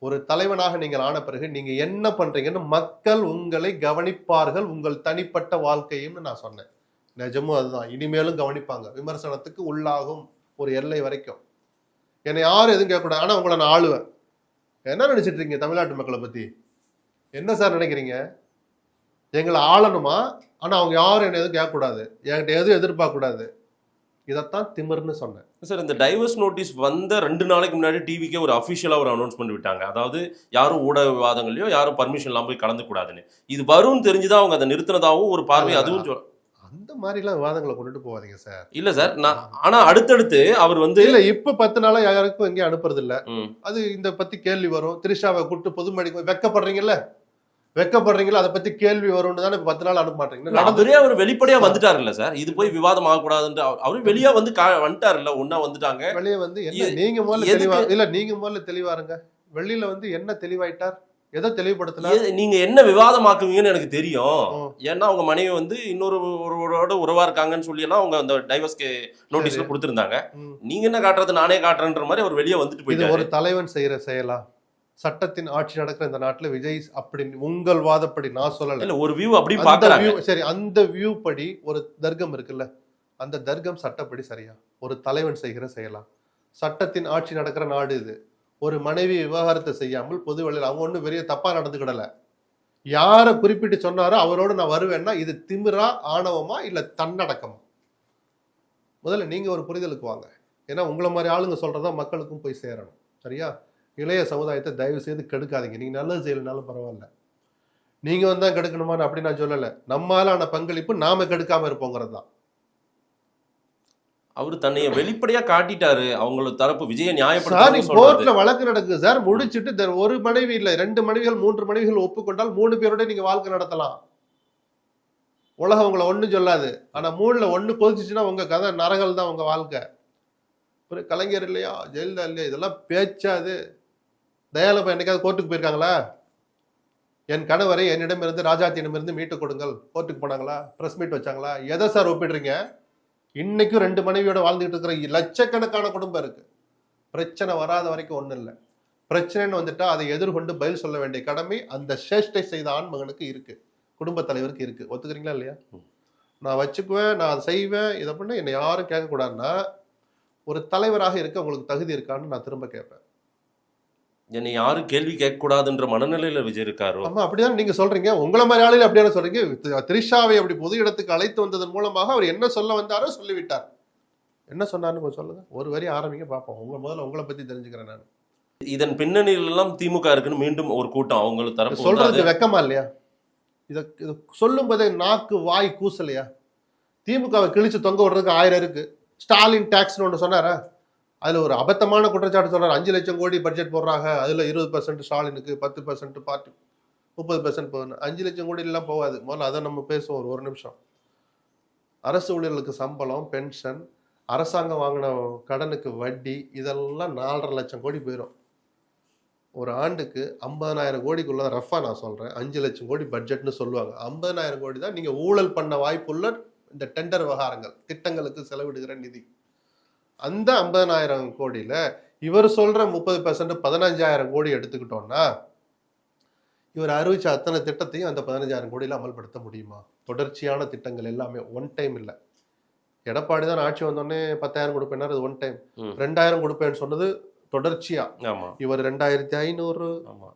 ஒரு தலைவனாக நீங்கள் ஆன பிறகு நீங்க என்ன பண்றீங்கன்னு மக்கள் உங்களை கவனிப்பார்கள், உங்கள் தனிப்பட்ட வாழ்க்கையும் நான் சொன்னேன். நிஜமும் அதுதான், இனிமேலும் கவனிப்பாங்க. விமர்சனத்துக்கு உள்ளாகும் ஒரு எல்லை வரைக்கும். என்னை யாரும் எதுவும் கேட்கக்கூடாது, ஆனா உங்களை நான் ஆளுவேன். என்ன நினைச்சிட்டு இருக்கீங்க தமிழ்நாட்டு மக்களை பத்தி? என்ன சார் நினைக்கிறீங்க? எங்களை ஆளணுமா? ஆனா அவங்க யாரும் என்ன எதுவும் கேட்கக்கூடாது, என்கிட்ட எதுவும் எதிர்பார்க்க கூடாது. இதைத்தான் திமிர்னு சொன்னேன். சார், இந்த டைவர்ஸ் நோட்டீஸ் வந்த 2 நாளைக்கு முன்னாடி டிவிக்கே ஒரு அஃபிஷியலா ஒரு அனௌன்ஸ்மெண்ட் விட்டாங்க. அதாவது யாரும் ஊடக விவாதங்களையோ யாரும் பர்மிஷன் இல்லாம போய் கலந்து கூடாதுன்னு. இது வரும்னு தெரிஞ்சுதான் அவங்க அதை நிறுத்தினதாகவும் ஒரு பார்வை. அதுவும் அந்த மாதிரி எல்லாம் விவாதங்களை கொண்டுட்டு போவாதீங்க சார். இல்ல சார், நான் ஆனா அடுத்தடுத்து அவர் இல்ல இப்ப 10 நாளா யாருக்கும் எங்கேயும் அனுப்புறது இல்ல. அது இந்த பத்தி கேள்வி வரும். திரிஷாவை கூப்பிட்டு பொதுமேடைக்கு வெக்கப்படுறீங்கல்ல, அதை பத்தி கேள்வி வரும்னு தானே 10 நாள் அனுப்ப மாட்டீங்க. நடந்துட்டே அவர் வெளிப்படையா வந்துட்டாரு இல்ல சார், இது போய் விவாதம் ஆகக்கூடாதுன்னு அவரு வெளியா வந்து வந்துட்டாரு இல்ல, ஒன்னா வந்துட்டாங்க. வெளியே வந்து என்ன நீங்க முதல்ல தெளிவா இல்ல, நீங்க முதல்ல தெளிவாருங்க. வெளியில வந்து என்ன தெளிவாயிட்டார், எதை தெளிவுபடுத்தினார்? நீங்க என்ன விவாதமாக்குவீங்கன்னு எனக்கு தெரியும். ஏன்னா அவங்க மனைவி வந்து இன்னொருவரோட உறவா இருக்காங்கன்னு சொல்லி எல்லாம் அவங்க அந்த டைவர்ஸ்க்கு நோட்டீஸ்ல கொடுத்திருந்தாங்க. நீங்க என்ன காட்டுறது, நானே காட்டுறேன்ற மாதிரி அவர் வெளியே வந்துட்டு போயிட்டாரு. ஒரு தலைவன் செய்யற செயலா? சட்டத்தின் ஆட்சி நடக்கிற இந்த நாட்டுல விஜய் அப்படி உங்கள் வாதப்படி நான் சொல்லல, இல்ல ஒரு வியூ அப்படி பாக்குறாங்க. சரி, அந்த வியூ படி ஒரு தர்க்கம் இருக்குல்ல, அந்த தர்க்கம் சட்டப்படி சரியா? ஒரு தலைவன் செய்கிற செயலா? சட்டத்தின் ஆட்சி நடக்கிற நாடு இது. ஒரு மனைவி விவாகரத்தை செய்யாமல் பொது வழியில் அவங்க ஒன்றும் பெரிய தப்பா நடந்துக்கிடல. யாரை குறிப்பிட்டு சொன்னாரோ அவரோடு நான் வருவேன்னா இது திமிரா, ஆணவமா, இல்ல தன்னடக்கமா? முதல்ல நீங்க ஒரு புரிதலுக்கு வாங்க. ஏன்னா உங்களை மாதிரி ஆளுங்க சொல்றதா மக்களுக்கும் போய் சேரணும். சரியா? இளைய சமுதாயத்தை தயவு செய்து கெடுக்காதீங்க. நீங்க நல்லது செய்யலனாலும் பரவாயில்ல, நீங்க வந்தா கெடுக்கணுமான்னு அப்படி நான் சொல்லல. நம்மளான பங்களிப்பு நாம கெடுக்காம இருப்போங்கிறது தான். அவரு தன்னைய வெளிப்படையா காட்டிட்டாரு. அவங்களோட தரப்பு விஜய நியாயப்படுத்த கோர்ட்ல வழக்கு நடக்குது சார். முடிச்சிட்டு ஒரு மனைவி இல்ல 2 மனைவிகள் 3 மனைவிகள் ஒப்புக்கொண்டால் 3 பேரோட நீங்க வாழ்க்கை நடத்தலாம். உலகம் உங்களை ஒண்ணும் சொல்லாது. ஆனா 3ல 1 கொதிச்சுன்னா உங்க கதை நரகல் தான் உங்க வாழ்க்கை. ஒரு கலைஞர் இல்லையா, ஜெயலலிதா இல்லையா, இதெல்லாம் பேச்சாது. தயாலப்பா என்னைக்காவது கோர்ட்டுக்கு போயிருக்காங்களா? என் கணவரை என்னிடமிருந்து ராஜாத்தியிடமிருந்து மீட்டு கொடுங்கள் கோர்ட்டுக்கு போனாங்களா? பிரஸ் மீட் வச்சாங்களா? எதை சார் ஒப்பிடுறீங்க? இன்னைக்கும் 2 மனைவியோட வாழ்ந்துட்டு இருக்கிற லட்சக்கணக்கான குடும்பம் இருக்கு. பிரச்சனை வராத வரைக்கும் ஒண்ணும் இல்லை. பிரச்சனைன்னு வந்துட்டா அதை எதிர்கொண்டு பதில் சொல்ல வேண்டிய கடமை அந்த சேஷ்டை செய்த ஆண்மகனுக்கு இருக்கு, குடும்ப தலைவருக்கு இருக்கு. ஒத்துக்கிறீங்களா இல்லையா? நான் வச்சுக்குவேன், நான் அதை செய்வேன், இதை பண்ண என்னை யாரும் கேட்கக்கூடாதுன்னா ஒரு தலைவராக இருக்க உங்களுக்கு தகுதி இருக்கான்னு நான் திரும்ப கேட்பேன். என்னை யாரும் கேள்வி கேட்க கூடாதுன்ற மனநிலையில விஜய் இருக்காரோ? ஆமா, அப்படிதான் நீங்க சொல்றீங்க. உங்களை மாதிரி ஆளுநர் அப்படியான சொல்றீங்க. திரிஷாவை அப்படி பொது இடத்துக்கு அழைத்து வந்ததன் மூலமாக அவர் என்ன சொல்ல வந்தாரோ சொல்லிவிட்டார். என்ன சொன்னார்னு சொல்லுங்க, ஒரு வரி ஆரம்பிங்க பார்ப்போம். முதல்ல உங்களை பத்தி தெரிஞ்சுக்கிறேன் நான். இதன் பின்னணியில எல்லாம் திமுக இருக்குன்னு மீண்டும் ஒரு கூட்டம் அவங்களுக்கு தரப்பு சொல்றதுக்கு வெக்கமா இல்லையா? இதை சொல்லும் போதே நாக்கு வாய் கூசலையா? திமுகவை கிழிச்சு தொங்க விடுறதுக்கு 1000 இருக்கு. ஸ்டாலின் டாக்ஸ்னு ஒன்று சொன்னாரா? அதுல ஒரு அபத்தமான குற்றச்சாட்டு சொல்றாரு. 5 லட்சம் கோடி பட்ஜெட் போடுறாங்க, அதுல 20% ஸ்டாலினுக்கு, 10% பார்ட்டி, 30% போகணும். 5 லட்சம் கோடி எல்லாம் போகாது. முதல்ல அதை நம்ம பேசுவோம் ஒரு நிமிஷம். அரசு ஊழியர்களுக்கு சம்பளம், பென்ஷன், அரசாங்கம் வாங்கின கடனுக்கு வட்டி, இதெல்லாம் 4.5 லட்சம் கோடி போயிடும். ஒரு ஆண்டுக்கு 50,000 கோடிக்குள்ள ரஃபா நான் சொல்றேன், 5 லட்சம் கோடி பட்ஜெட்னு சொல்லுவாங்க. 50,000 கோடி தான் நீங்க ஊழல் பண்ண வாய்ப்புள்ள இந்த டெண்டர் விவகாரங்கள், திட்டங்களுக்கு செலவிடுகிற நிதி. அந்த 50,000 கோடியில இவர் சொல்ற 30% 15,000 கோடி எடுத்துக்கிட்டோம்னா இவர் அறிவிச்ச அத்தனை திட்டத்தையும் அந்த 15,000 கோடியில அமல்படுத்த முடியுமா? தொடர்ச்சியான திட்டங்கள் எல்லாமே ஒன் டைம் இல்லை. எடப்பாடி தான் ஆட்சி வந்தோடனே 10,000 கொடுப்பேன், அது ஒன் டைம். 2,000 கொடுப்பேன்னு சொன்னது தொடர்ச்சியா. இவர் 2,500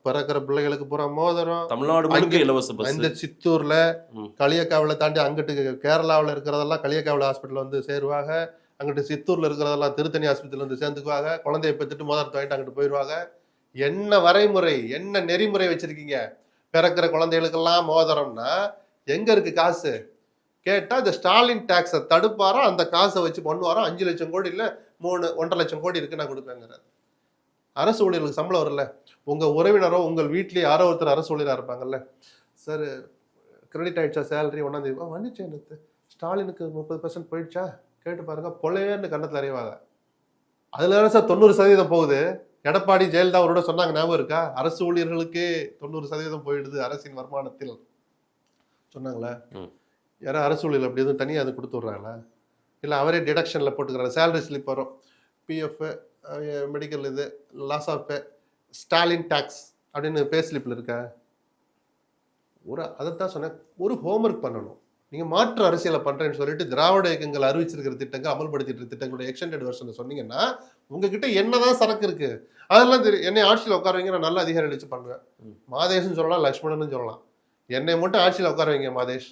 பிறக்கிற பிள்ளைகளுக்கு பூரா மோதிரம், தமிழ்நாடு இலவச பஸ். இந்த சித்தூர்ல களியக்காவில தாண்டி அங்கிட்டு கேரளாவில் இருக்கிறதெல்லாம் களியக்காவில ஹாஸ்பிட்டல் வந்து சேருவாங்க. அங்கிட்டு சித்தூர்ல இருக்கிறதெல்லாம் திருத்தணி ஆஸ்பத்திரியில வந்து சேர்ந்துக்குவாங்க. குழந்தைய பெற்றுட்டு மோதிரத்தை வாங்கிட்டு அங்கிட்டு போயிடுவாங்க. என்ன வரைமுறை, என்ன நெறிமுறை வச்சிருக்கீங்க? பிறக்கிற குழந்தைகளுக்கெல்லாம் மோதிரம்னா எங்க இருக்கு காசு கேட்டா இந்த ஸ்டாலின் டாக்ஸை தடுப்பாரா, அந்த காசை வச்சு பண்ணுவாரா? 5 லட்சம் கோடி இல்ல 1.5 லட்சம் கோடி இருக்கு நான் கொடுப்பேங்கிறார். அரசு ஊழியர்களுக்கு சம்பளம் வரல. உங்க உறவினரோ உங்கள் வீட்லயே யாரோ ஒருத்தர் அரசு ஊழியராக இருப்பாங்கல்ல, சார் கிரெடிட் ஆயிடுச்சா சேலரி 1ஆம் தேதி வந்துச்சு, எனக்கு ஸ்டாலினுக்கு 30% போயிடுச்சா கேட்டு பாருங்க, பொழையன்னு கண்ணத்தில் அறிவாங்க. அதுல சார் 90% போகுது. எடப்பாடி ஜெயலலிதா அவரோட சொன்னாங்க, ஞாபகம் இருக்கா? அரசு ஊழியர்களுக்கே 90% போயிடுது அரசின் வருமானத்தில். சொன்னாங்களா? ம். யாரும் அரசு ஊழியர் அப்படி எதுவும் தனியாக அது கொடுத்து விட்றாங்களா? இல்லை அவரே டிடக்ஷனில் போட்டுக்கிறாங்க. சேலரி ஸ்லிப் வரும், பிஎஃப், மெடிக்கல், இது loss of pay, Stalin tax அப்படின்னு பே ஸ்லிப்பில் இருக்கா? அதைத்தான் சொன்னேன், ஒரு ஹோம்ஒர்க் பண்ணணும். நீங்கள் மாற்று அரசியலை பண்ணுறேன்னு சொல்லிட்டு திராவிட இயக்கங்கள் அறிவிச்சிருக்கிற திட்டங்கள், அமல்படுத்திட்டு இருக்கிற திட்டங்களுடைய எக்ஸ்டெண்டட் வெர்ஷனை சொன்னீங்கன்னா உங்ககிட்ட என்னதான் சரக்கு இருக்கு அதெல்லாம் தெரியும். என்னை ஆட்சியில் உட்கார வைங்க, நான் நல்ல அதிகாரி அடிச்சு பண்ணுவேன். மாதேஷ்னு சொல்லலாம், லக்ஷ்மணன் சொல்லலாம். என்னை மட்டும் ஆட்சியில் உட்கார வைங்க மாதேஷ்,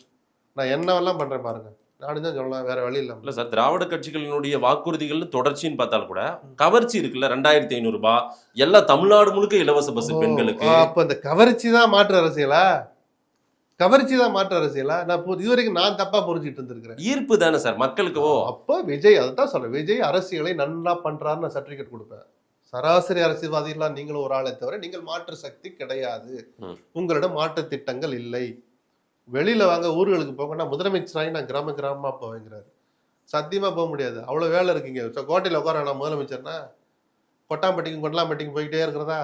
நான் என்னவெல்லாம் பண்ணுறேன் பாருங்க, நானும் தான் சொல்லலாம், வேற வழி இல்லை. இல்ல சார், திராவிட கட்சிகளினுடைய வாக்குறுதிகள் தொடர்ச்சின்னு பார்த்தாலும் கூட கவர்ச்சி இருக்குல்ல, 2500 ரூபாய் எல்லா தமிழ்நாடு முழுக்க இலவச பஸ் பெண்களுக்கு. அப்ப இந்த கவர்ச்சி தான் மாற்று அரசியலா? கவர்ச்சி தான் மாற்று அரசியலா? நான் இதுவரைக்கும் நான் தப்பா புரிஞ்சுட்டு இருந்திருக்கிறேன். ஈர்ப்பு தானே சார் மக்களுக்கு. அப்போ விஜய் அதான் சொல்றேன், விஜய் அரசியலை நன்னா பண்றாரு, நான் சர்டிபிகேட் கொடுப்பேன். சராசரி அரசியல்வாதிகளாம் நீங்களும் ஒரு ஆளை தவிர நீங்கள் மாற்று சக்தி கிடையாது, உங்களிடம் மாற்று திட்டங்கள் இல்லை, வெளியில வாங்க, ஊர்களுக்கு போங்க, நான் முதலமைச்சராகி நான் கிராமமா போவேங்கிறாரு. சத்தியமா போக முடியாது, அவ்வளவு வேலை இருக்குங்க. கோட்டையில உட்கார நான் முதலமைச்சர்னா கொட்டாம்பட்டிக்கும் கொட்டலாம்பட்டிக்கும் போய்கிட்டே இருக்கிறதா?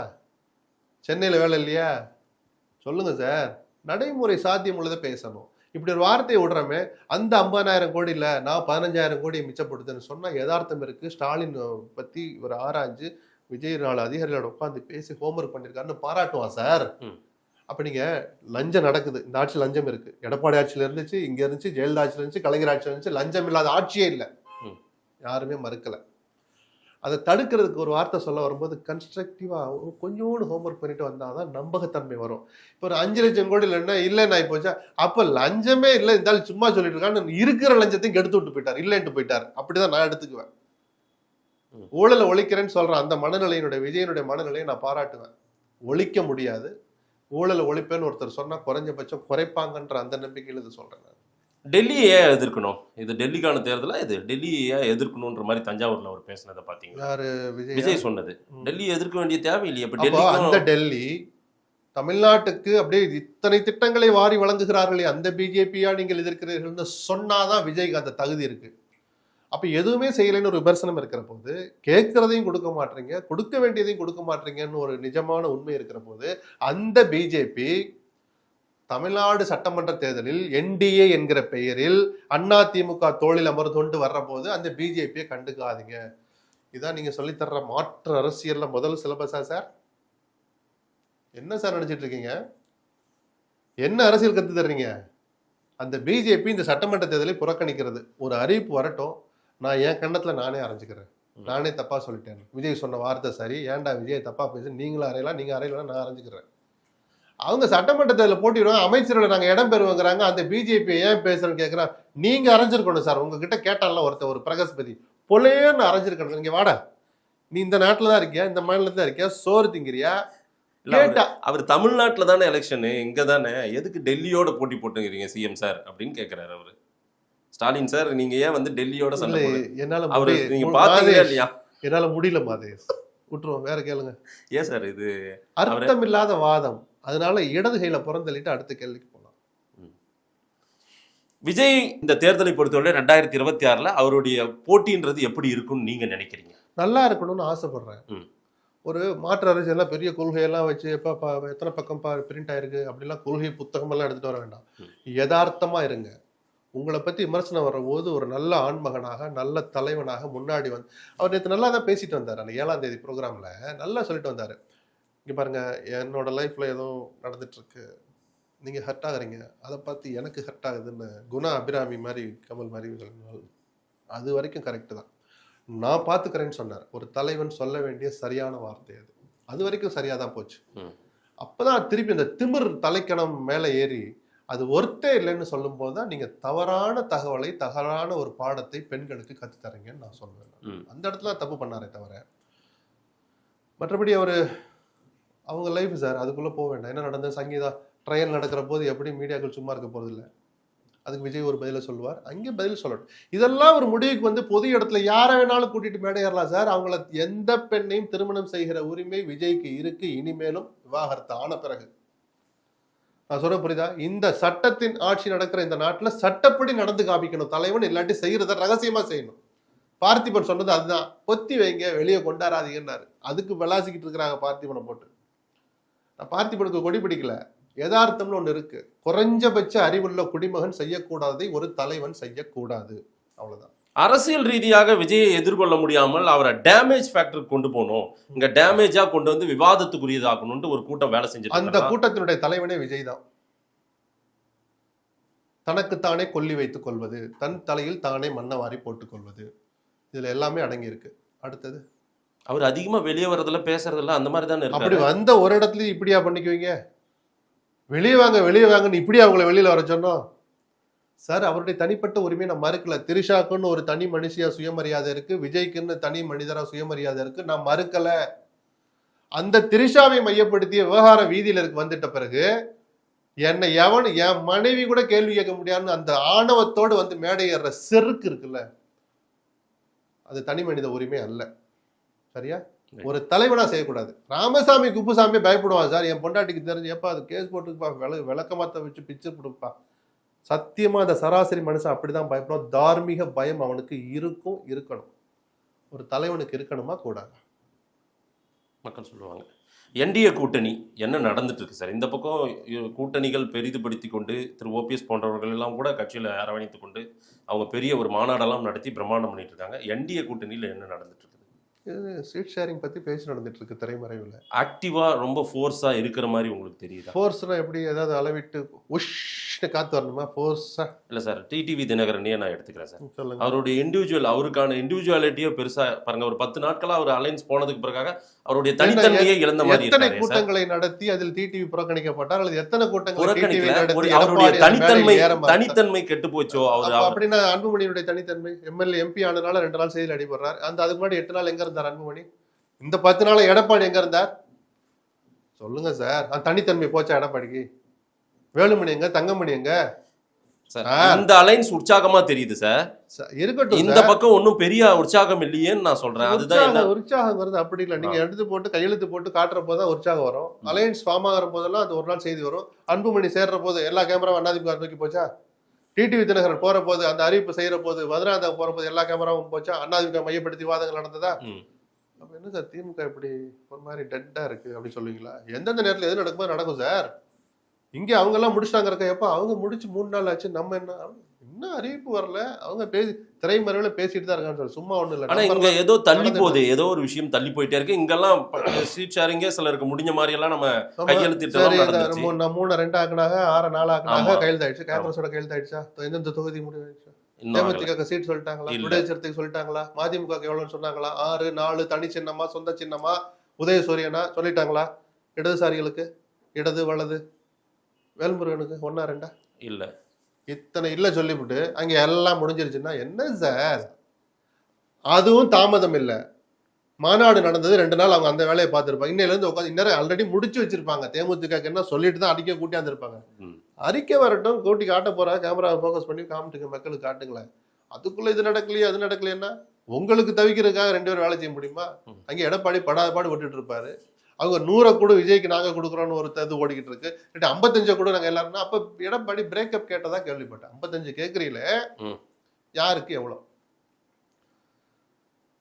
சென்னையில வேலை இல்லையா? சொல்லுங்க சார், நடைமுறை சாத்தியம் உள்ளதை பேசணும். இப்படி ஒரு வார்த்தையை விடுறமே, அந்த 50,000 கோடி இல்லை, நான் 15,000 கோடியை மிச்சப்படுத்துன்னு சொன்னா யதார்த்தம் இருக்கு. ஸ்டாலின் பத்தி ஒரு ஆராய்ஞ்சு விஜய் 4 அதிகாரிகளோட உட்காந்து பேசி ஹோம்ஒர்க் பண்ணிருக்காருன்னு பாராட்டுவான் சார். அப்ப நீங்க லஞ்சம் நடக்குது, இந்த ஆட்சி லஞ்சம் இருக்கு. எடப்பாடி ஆட்சியில இருந்துச்சு, இங்க இருந்துச்சு, ஜெயலலிதா ஆட்சியில இருந்துச்சு, கலைஞர் ஆட்சியில இருந்துச்சு, லஞ்சம் இல்லாத ஆட்சியே இல்லை, யாருமே மறுக்கல. அதை தடுக்கிறதுக்கு ஒரு வார்த்தை சொல்ல வரும்போது கன்ஸ்ட்ரக்டிவா கொஞ்சோண்டு ஹோம்ஒர்க் பண்ணிட்டு வந்தாதான் நம்பகத்தன்மை வரும். இப்போ ஒரு 5 லட்சம் கோடி இல்லைன்னா போச்சா, அப்ப லஞ்சமே இல்லை, இருந்தாலும் சும்மா சொல்லிட்டு இருக்கான்னு இருக்கிற லஞ்சத்தையும் கெடுத்து விட்டு போயிட்டார், இல்லைன்ட்டு போயிட்டார். அப்படிதான் நான் எடுத்துக்குவேன். ஊழலை ஒழிக்கிறேன்னு சொல்றேன், அந்த மனநிலையினுடைய விஜயனுடைய மனநிலையை நான் பாராட்டுவேன். ஒழிக்க முடியாது, ஊழலை ஒழிப்பேன்னு ஒருத்தர் சொன்னா குறைஞ்சபட்சம் குறைப்பாங்கன்ற அந்த நம்பிக்கையில் இது சொல்றேன். நான் டெல்லியை ஏன் எதிர்க்கணும்? இது டெல்லிக்கான தேர்தலா? இது டெல்லியை ஏன் எதிர்க்கணும்ன்ற மாதிரி தஞ்சாவூர்ல அவர் பேசினதை பாத்தீங்களா? யாரு? விஜய் சொன்னது. டெல்லியை எதிர்க்க வேண்டிய தேவை இல்லையே. அந்த டெல்லி தமிழ்நாட்டுக்கு அப்படியே இத்தனை திட்டங்களை வாரி வழங்குகிறார்களே, அந்த பிஜேபியா நீங்கள் எதிர்க்கிறீர்கள்னு சொன்னாதான் விஜய்க்கு அந்த தகுதி இருக்கு. அப்ப எதுவுமே செய்யலைன்னு ஒரு விமர்சனம் இருக்கிற போது, கேட்கறதையும் கொடுக்க மாட்டீங்க, கொடுக்க வேண்டியதையும் கொடுக்க மாட்டீங்கன்னு ஒரு நிஜமான உண்மை இருக்கிற போது, அந்த பிஜேபி தமிழ்நாடு சட்டமன்ற தேர்தலில் என்டிஏ என்கிற பெயரில் அதிமுக தோளில் அமர்ந்து வர்ற போது அந்த பிஜேபியை கண்டுக்காதீங்க. இதான் நீங்க சொல்லித்தர்ற மாற்று அரசியல்ல முதல் சிலபஸா சார்? என்ன சார் நினைச்சிட்டு இருக்கீங்க? என்ன அரசியல் கத்து தர்றீங்க? அந்த பிஜேபி இந்த சட்டமன்ற தேர்தலை புறக்கணிக்கிறது. ஒரு அறிவிப்பு வரட்டும், நான் என் கண்ணத்துல நானே அரைஞ்சுக்கிறேன், நானே தப்பா சொல்லிட்டேன், விஜய் சொன்ன வார்த்தை சரி, ஏன்டா விஜய் தப்பா பேசு, நீங்களும் அறையலாம், நீங்க அறையலாம், நான் அரைஞ்சுக்கிறேன். அவங்க சட்டமன்ற தேர்தலில் போட்டிடுவாங்க, அமைச்சர்களை நாங்க இடம் பெறுவாங்கிறாங்க, அந்த பிஜேபி ஏன் பேசுறேன்னு கேட்கிறேன். நீங்க அரைஞ்சிருக்கணும் சார். உங்ககிட்ட கேட்டால ஒருத்தர், ஒரு பிரகாஷ்பதி பொலேன்னு அரைஞ்சிருக்கணும். நீங்க வாடா, நீ இந்த நாட்டுல தான் இருக்கியா, இந்த மாநிலத்துல தான் இருக்கியா, சோறு திங்கிறியா? அவர் தமிழ்நாட்டுல தானே எலெக்ஷனு, இங்க தானே, எதுக்கு டெல்லியோட போட்டி போட்டுங்கிறீங்க சிஎம் சார் அப்படின்னு கேட்கிறாரு அவரு. ஸ்டாலின் சார், நீங்க ஏன் வந்து டெல்லியோட சண்டை? என்னால முடியல மாதேஷ், விட்டுருவோம், வேற கேளுங்க. ஏன் சார் இது அர்த்தம் இல்லாத வாதம், அதனால இடது கையில புறந்தள்ளிட்டு அடுத்த கேள்விக்கு போலாம். விஜய் இந்த தேர்தலை பொறுத்தவரை 2026 அவருடைய போட்டின்றது எப்படி இருக்கும்னு நீங்க நினைக்கிறீங்க? நல்லா இருக்கணும்னு ஆசைப்படுறேன். ஒரு மாற்று அரசியெல்லாம் பெரிய கொள்கையெல்லாம் வச்சு எத்தனை பக்கம் பிரிண்ட் ஆயிருக்கு அப்படிலாம் கொள்கை புத்தகமெல்லாம் எடுத்துட்டு வர வேண்டாம். யதார்த்தமா இருங்க. உங்களை பத்தி விமர்சனம் வர்ற போது ஒரு நல்ல ஆண்மகனாக, நல்ல தலைவனாக முன்னாடி வந்து, அவர் நேற்று நல்லா தான் பேசிட்டு வந்தார். அந்த 7ஆம் தேதி ப்ரோக்ராம்ல நல்லா சொல்லிட்டு வந்தாரு. இங்க பாருங்க, என்னோட லைஃப்ல ஏதோ நடந்துட்டு இருக்கு, நீங்க ஹர்ட் ஆகுறீங்க, அதை பார்த்து எனக்கு ஹர்ட் ஆகுதுன்னு குணா அபிராமி மாதிரி, கமல் மாதிரி, அது வரைக்கும் கரெக்டு தான், நான் பார்த்துக்கிறேன்னு சொன்னார். ஒரு தலைவன் சொல்ல வேண்டிய சரியான வார்த்தை அது. அது வரைக்கும் சரியா தான் போச்சு. அப்பதான் திருப்பி இந்த திமிர் தலைக்கணம் மேல ஏறி அது ஒர்த்தே இல்லைன்னு சொல்லும் போதுதான் நீங்க தவறான தகவலை, தவறான ஒரு பாடத்தை பெண்களுக்கு கற்றுத்தரீங்கன்னு நான் சொல்லுவேன். அந்த இடத்துல தப்பு பண்ணாரே தவிர, மற்றபடி அவங்க லைஃப் சார், அதுக்குள்ள போக வேண்டாம். என்ன நடந்தது? சங்கீதா ட்ரையல் நடக்கிற போது எப்படி மீடியாக்கள் சும்மா இருக்க போறது இல்லை, அதுக்கு விஜய் ஒரு பதில சொல்லுவார், அங்கே பதில் சொல்லட்டும். இதெல்லாம் ஒரு முடிவுக்கு வந்து பொது இடத்துல யாரை வேணாலும் கூட்டிட்டு மேடை ஏறலாம் சார். அவங்கள எந்த பெண்ணையும் திருமணம் செய்கிற உரிமை விஜய்க்கு இருக்கு, இனிமேலும் விவாகரத்து ஆன பிறகு. நான் சொல்ல புரியுதா? இந்த சட்டத்தின் ஆட்சி நடக்கிற இந்த நாட்டுல சட்டப்படி நடந்து காமிக்கணும் தலைவன், இல்லாட்டி செய்யறத ரகசியமா செய்யணும். பார்த்திபன் சொன்னது அதுதான், பொத்தி வைங்க, வெளியே கொண்டாடாதீங்கன்னாரு. அதுக்கு விளாசிக்கிட்டு இருக்கிறாங்க பார்த்திபனை போட்டு. நான் பார்த்திபனுக்கு கொடி பிடிக்கல, யதார்த்தம்னு ஒண்ணு இருக்கு. குறைஞ்சபட்ச அறிவுள்ள குடிமகன் செய்யக்கூடாததை ஒரு தலைவன் செய்யக்கூடாது. அவ்வளவுதான். அரசியல் ரீதியாக விஜயை எதிர்கொள்ள முடியாமல் அவரை டேமேஜ் ஃபேக்டருக்கு கொண்டு போகணும், இங்க டேமேஜா கொண்டு வந்து விவாதத்துக்குரியதாக்கணும்னு ஒரு கூட்டம் வேலை செஞ்சுட்டு அந்த இருக்காங்க. கூட்டத்தினுடைய தலைவனே விஜய் தான். தனக்குத்தானே கொல்லி வைத்துக் கொள்வது, தன் தலையில் தானே மண்ணை வாரி போட்டுக் கொள்வது, இதுல எல்லாமே அடங்கி இருக்கு. அடுத்தது அவர் அதிகமா வெளியே வர்றதுல பேசுறதுல அந்த மாதிரி தானே அப்படி இருக்காரு. வந்த ஒரு இடத்துலயும் இப்படியா பண்ணிக்குவீங்க? வெளியே வாங்கன்னு இப்படி அவங்கள வெளியில வர சொன்னோம் சார். அவருடைய தனிப்பட்ட உரிமையை நான் மறுக்கல. திரிஷாக்குன்னு ஒரு தனி மனுஷியா சுயமரியாதை இருக்கு, விஜய்க்குன்னு தனி மனிதரா சுயமரியாதை இருக்கு, நான் மறுக்கல. அந்த திரிஷாவை மையப்படுத்திய விவகாரம் வீதியில இருக்கு வந்துட்ட பிறகு என்னை என் மனைவி கூட கேள்வி கேட்க முடியாதுன்னு அந்த ஆணவத்தோடு வந்து மேடை ஏறுற செருக்கு இருக்குல்ல, அது தனி மனித உரிமை அல்ல. சரியா? ஒரு தலைவனா செய்யக்கூடாது. ராமசாமி குப்புசாமி பயப்படுவான் சார், என் பொண்டாட்டிக்கு தெரிஞ்சு எப்பா அது கேஸ் போட்டுப்பா, விளக்கமாத்த வச்சு பிச்சு கொடுப்பா. சத்தியமா அந்த சராசரி மனுஷன் அப்படிதான் பயப்படுவான். தார்மீக பயம் அவனுக்கு இருக்கணும். ஒரு தலைவனுக்கு இருக்கணுமா கூடாது? மக்கள் சொல்லுவாங்க. என்டிஏ கூட்டணி என்ன நடந்துட்டு இருக்கு சார்? இந்த பக்கம் கூட்டணிகள் பெரிதுபடுத்தி கொண்டு திரு ஓபிஎஸ் போன்றவர்கள் எல்லாம் கூட கட்சியில் அரவணைத்து கொண்டு அவங்க பெரிய ஒரு மாநாடெல்லாம் நடத்தி பிரம்மாண்டம் பண்ணிட்டு இருக்காங்க. என்டிஏ கூட்டணியில் என்ன நடந்துட்டு இருக்குது? சீட் ஷேரிங் பத்தி பேசி நடந்துட்டு இருக்கு திரைமறைவில். ஆக்டிவா ரொம்ப ஃபோர்ஸா இருக்கிற மாதிரி உங்களுக்கு தெரியுதா? ஃபோர்ஸ்னா எப்படி? ஏதாவது அளவிட்டு உஷ்ண காத்து வரணுமா ஃபோர்ஸா? இல்லை சார், டிடிவி தினகரனையே நான் எடுத்துக்கிறேன் சார். சொல்லுங்க. அவருடைய அவருக்கான இண்டிவிஜுவாலிட்டியோ பெருசா பாருங்க. ஒரு 10 நாட்களா அவர் அலைன்ஸ் போனதுக்கு பிறகாக அவருடைய தனித்தன்மையை இழந்த மாதிரி எத்தனை இருக்காரு. கூட்டங்களை நடத்தி அதில் டிடிவி புறக்கணிக்கப்பட்டார் அல்லது எத்தனை கூட்டங்களை புறக்கணிக்கல, நடத்தி அவருடைய எடப்பாடி தனித்தன்மை கெட்டு போச்சோ? அவர் அப்படின்னா அன்புமணியுடைய தனித்தன்மை, எம்எல்ஏ எம்பி ஆனதுனால 2 நாள் செய்தியில் அடிபடுறார். அதுக்கு முன்னாடி 8 நாள் எங்க இருந்தார் அன்புமணி? இந்த 10 நாள் எடப்பாடி எங்க இருந்தார் சொல்லுங்க சார். அந்த தனித்தன்மை போச்சா எடப்பாடிக்கு? வேலுமணி எங்க, தங்கமணி எங்க? இந்த அலைன்ஸ் உற்சாகமா தெரியுது சார். இருக்கட்டும், இந்த பக்கம் ஒன்னும் பெரிய உற்சாகம் இல்லையேன்னு நான் சொல்றேன். அதுதான் உற்சாகம் வருது. அப்படி இல்லை, நீங்க எடுத்து போட்டு கையெழுத்து போட்டு காட்டுற போதுதான் உற்சாகம் வரும். அலையன்ஸ் ஃபார்ம் ஆகிற போதெல்லாம் அது ஒரு நாள் செய்தி வரும். அன்புமணி சேர்ற போது எல்லா கேமராவும் அண்ணாதிமுக நோக்கி போச்சா? டிடிவி தினகரன் போற போது, அந்த அறிவிப்பு செய்யற போது, மதுராந்தகம் போற போது எல்லா கேமராவும் போச்சா? அண்ணாதிமுக மையப்படுத்தி விவாதங்கள் நடந்ததா? அப்ப என்ன சார் திமுக இப்படி ஒரு மாதிரி டெட்டா இருக்கு அப்படி சொல்லுவீங்களா? எந்தெந்த நேரத்தில் எது நடக்குமோ நடக்கும் சார். இங்கே அவங்க எல்லாம் முடிச்சிட்டாங்க இருக்க. எப்ப அவங்க முடிச்சு 3 நாள் ஆச்சு, நம்ம என்ன அறிவிப்பு வரல. அவங்க திரைமறைவில் பேசிட்டு தான் இருக்கான்னு சொல்லி சும்மா ஒண்ணு இல்லை. ஆனா இங்க ஏதோ தள்ளி போகுது, ஏதோ ஒரு விஷயம் தள்ளி போயிட்டே இருக்கு. இங்கெல்லாம் சீட் ஷேரிங்கே சிலருக்கு முடிஞ்ச மாதிரி எல்லாம் நம்ம கையெழுத்திட்டு 3-2 ஆக்குனாங்க, 6-4 ஆக்குனாங்க, கையெழுத்தாயிடுச்சு. காங்கிரஸோட கையெழுத்தாயிடுச்சா? எந்தெந்த தொகுதி முடிவாயிடுச்சு? தேமுதிக சீட் சொல்லிட்டாங்களா? விடுதலை சொல்லிட்டாங்களா? மதிமுக எவ்வளவுன்னு சொன்னாங்களா? 6-4 தனி சின்னமா சொந்த சின்னமா உதயசூரியனா சொல்லிட்டாங்களா? இடதுசாரிகளுக்கு இடது வலது, வேல்முருகனுக்கு 1-2 இல்ல. இத்தனை இல்ல சொல்லிவிட்டு அங்க எல்லாம் முடிஞ்சிருச்சுன்னா என்ன சார்? அதுவும் தாமதம் இல்ல. மாநாடு நடந்தது 2 நாள், அவங்க அந்த வேலையை பார்த்துருப்பாங்க. இன்னையில இருந்து உட்காந்து இன்னும் ஆல்ரெடி முடிச்சு வச்சிருப்பாங்க. தேமுதிக என்ன சொல்லிட்டு தான் அறிக்கை கூட்டியாந்துருப்பாங்க. அறிக்கை வரட்டும், கூட்டி காட்ட போறா, கேமராவை ஃபோக்கஸ் பண்ணி காமிட்டுங்க, மக்களுக்கு காட்டுங்களேன். அதுக்குள்ள இது நடக்கலையே அது நடக்கலையா? உங்களுக்கு தவிக்கிறதுக்காக 2 பேரும் வேலை செய்ய முடியுமா? அங்கே எடப்பாடி படாதபாடு விட்டுட்டு இருப்பாரு. அவங்க 100 கூட விஜய்க்கு நாங்க கொடுக்குறோம்னு ஒரு இது ஓடிக்கிட்டு இருக்கு. 55 கூட நாங்க எல்லாரும். அப்ப எடப்பாடி பிரேக்கப் கேட்டதா கேள்விப்பட்டேன். 55 கேட்கறீங்களே, யாருக்கு எவ்வளவு?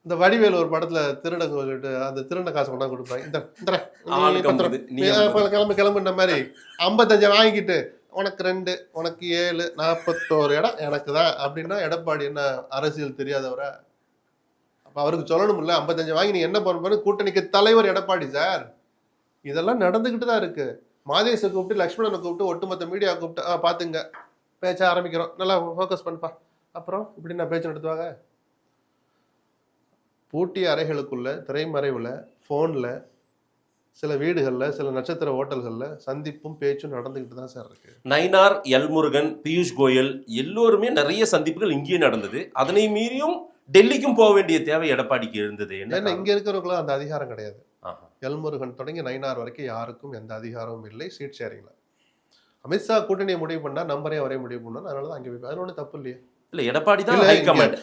இந்த வடிவேல் ஒரு படத்துல திருடங்க சொல்லிட்டு அந்த திருட காசு கொண்டா கொடுப்பாங்க. இந்த கிளம்புன்ற மாதிரி 55 வாங்கிட்டு உனக்கு 2, உனக்கு 7, 41 இடம் எனக்கு தான் அப்படின்னா எடப்பாடி என்ன அரசியல் தெரியாதவரா? அப்ப அவருக்கு சொல்லணும்ல, 55 வாங்கி நீ என்ன பண்ண? கூட்டணிக்கு தலைவர் எடப்பாடி சார். இதெல்லாம் நடந்துகிட்டு தான் இருக்கு. மாதேஷை கூப்பிட்டு, லக்ஷ்மணனை கூப்பிட்டு, ஒட்டுமொத்த மீடியா கூப்பிட்டு, பாத்துங்க பேச்ச ஆரம்பிக்கிறோம், நல்லா ஃபோக்கஸ் பண்ணுப்பா. அப்புறம் இப்படி நான் பேச்சு நடத்துவாங்க. பூட்டிய அறைகளுக்குள்ள திரைமறைவுல போன்ல சில வீடுகள்ல சில நட்சத்திர ஹோட்டல்கள்ல சந்திப்பும் பேச்சும் நடந்துகிட்டு தான் சார் இருக்கு. நயினார், எல்முருகன், பியூஷ் கோயல் எல்லோருமே நிறைய சந்திப்புகள் இங்கேயே நடந்தது. அதனை மீறியும் டெல்லிக்கும் போக வேண்டிய தேவை எடப்பாடிக்கு இருந்தது. ஏன்னா இங்க இருக்கிறவங்களும் அந்த அதிகாரம் கிடையாது. எல்முருகன் தொடங்கி நயினார் வரைக்கும் யாருக்கும் எந்த அதிகாரமும் இல்லை சீட் ஷேரிங்ல. அமித்ஷா கூட்டணியை முடிவு பண்ணா நம்பரையும் அவரே முடிவு பண்ணா, அதனாலதான் அங்கே போய் அது ஒன்றும் தப்பு இல்லையே. இல்ல எடப்பாடி தான்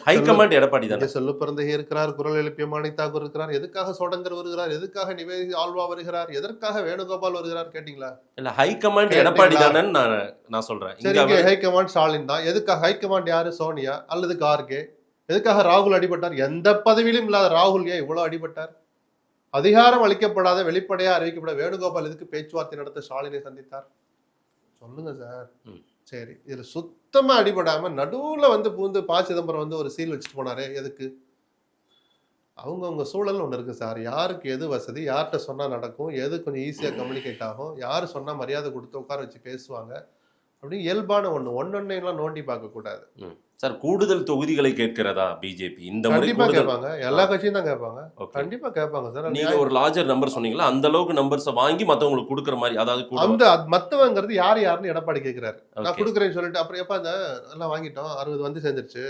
ஹைகமாண்ட் எடப்பாடி தான். சொல்லு பிறந்தகை இருக்கிறார், குரல் எழுப்பிய மாணிக் தாக்கூர் இருக்கிறார், எதுக்காக சோடங்கர் வருகிறார், எதுக்காக நிவேதி ஆல்வா வருகிறார், எதற்காக வேணுகோபால் வருகிறார் கேட்டீங்களா? இல்ல ஹைகமாண்ட் எடப்பாடி தானே நான் சொல்றேன். சரி, ஹைகமாண்ட் ஸ்டாலின் தான். எதுக்காக ஹைகமாண்ட் யாரு? சோனியா அல்லது கார்கே? எதுக்காக ராகுல் அடிபட்டார்? எந்த பதவியிலும் இல்லாத ராகுல் ஏன் இவ்வளவு அடிபட்டார்? அதிகாரம் அளிக்கப்படாத வெளிப்படையா அறிவிக்கப்பட வேணுகோபால் எதுக்கு பேச்சுவார்த்தை நடத்த ஸ்டாலினை சந்தித்தார்? சொல்லுங்க சார். ம். சரி, இதுல சுத்தமா அடிபடாம நடுவுல வந்து பூந்து ப. சிதம்பரம் வந்து ஒரு சீல் வச்சுட்டு போனாரே எதுக்கு? அவங்கவங்க சூழல்னு ஒண்ணு இருக்கு சார். யாருக்கு எது வசதி, யார்ட்ட சொன்னா நடக்கும், எது கொஞ்சம் ஈஸியா கம்யூனிகேட் ஆகும், யாரு சொன்னா மரியாதை குடுத்து உட்கார வச்சு பேசுவாங்க, அப்படின்னு இயல்பான ஒண்ணு. ஒன்னொன்னையெல்லாம் நோண்டி பார்க்க கூடாது. சார், கூடுதல் தொகுதிகளை கேட்கிறதா பிஜேபி இந்த முறை? கண்டிப்பா கூடுதல் கேட்பாங்க. எல்லா கட்சியும் தான் கேட்பாங்க. ஓகே. கண்டிப்பா கேட்பாங்க சார். நீங்க ஒரு லார்ஜர் நம்பர் சொன்னீங்களா, அந்த அளவுக்கு நம்பர்ஸை வாங்கி மத்தவங்களுக்கு கொடுக்குற மாதிரி, அதாவது அந்த மத்தவங்கிறது யாருன்னு எடப்பாடி கேட்கிறாரு. நான் ஓகே. கொடுக்குறேன்னு சொல்லிட்டு அப்புறம் எப்ப அந்த எல்லாம் வாங்கிட்டோம் 60 வந்து சேர்ந்துருச்சு.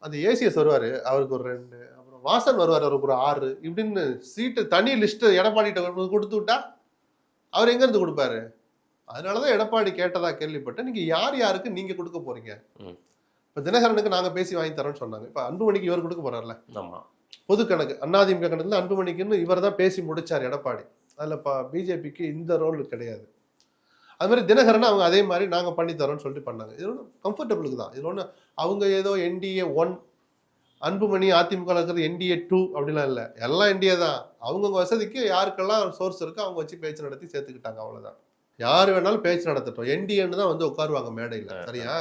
அந்த ஏசிஎஸ் வருவாரு, அவருக்கு ஒரு 2, அப்புறம் வாசன் வருவாரு, அவருக்கு ஒரு 6, இப்படின்னு சீட்டு தனி லிஸ்ட் எடப்பாடிட்ட கொடுத்து விட்டா அவர் எங்க இருந்து கொடுப்பாரு? அதனாலதான் எடப்பாடி கேட்டதா கேள்விப்பட்டேன். நீங்க யாருக்கு நீங்க கொடுக்க போறீங்க? ம். இப்ப தினகரனுக்கு நாங்க பேசி வாங்கி தரோம்னு சொன்னாங்க. இப்ப அன்புமணிக்கு இவர் கொடுக்க போறாருல ஆமா. பொது கணக்கு, அதிமுக கணக்குல அன்புமணிக்குன்னு இவர் தான் பேசி முடிச்சார் எடப்பாடி. அதுல பிஜேபிக்கு இந்த ரோல் கிடையாது. அது மாதிரி தினகரன் அவங்க அதே மாதிரி நாங்க பண்ணி தரோம்னு சொல்லிட்டு பண்ணாங்க. இது ஒன்றும் கம்ஃபர்டபுளுக்கு தான். இது ஒண்ணு அவங்க ஏதோ NDA 1, அன்புமணி அதிமுக இருக்கிறது NDA 2 அப்படிலாம் இல்லை. எல்லாம் NDA தான். அவங்கவுங்க வசதிக்கு யாருக்கெல்லாம் சோர்ஸ் இருக்கோ அவங்க வச்சு பேச்சு நடத்தி சேர்த்துக்கிட்டாங்க, அவ்வளவுதான். யாரு வேணாலும் பேச்சு நடத்தட்டும், NDAன்னு தான் வந்து உட்காருவாங்க மேடையில. சரியா?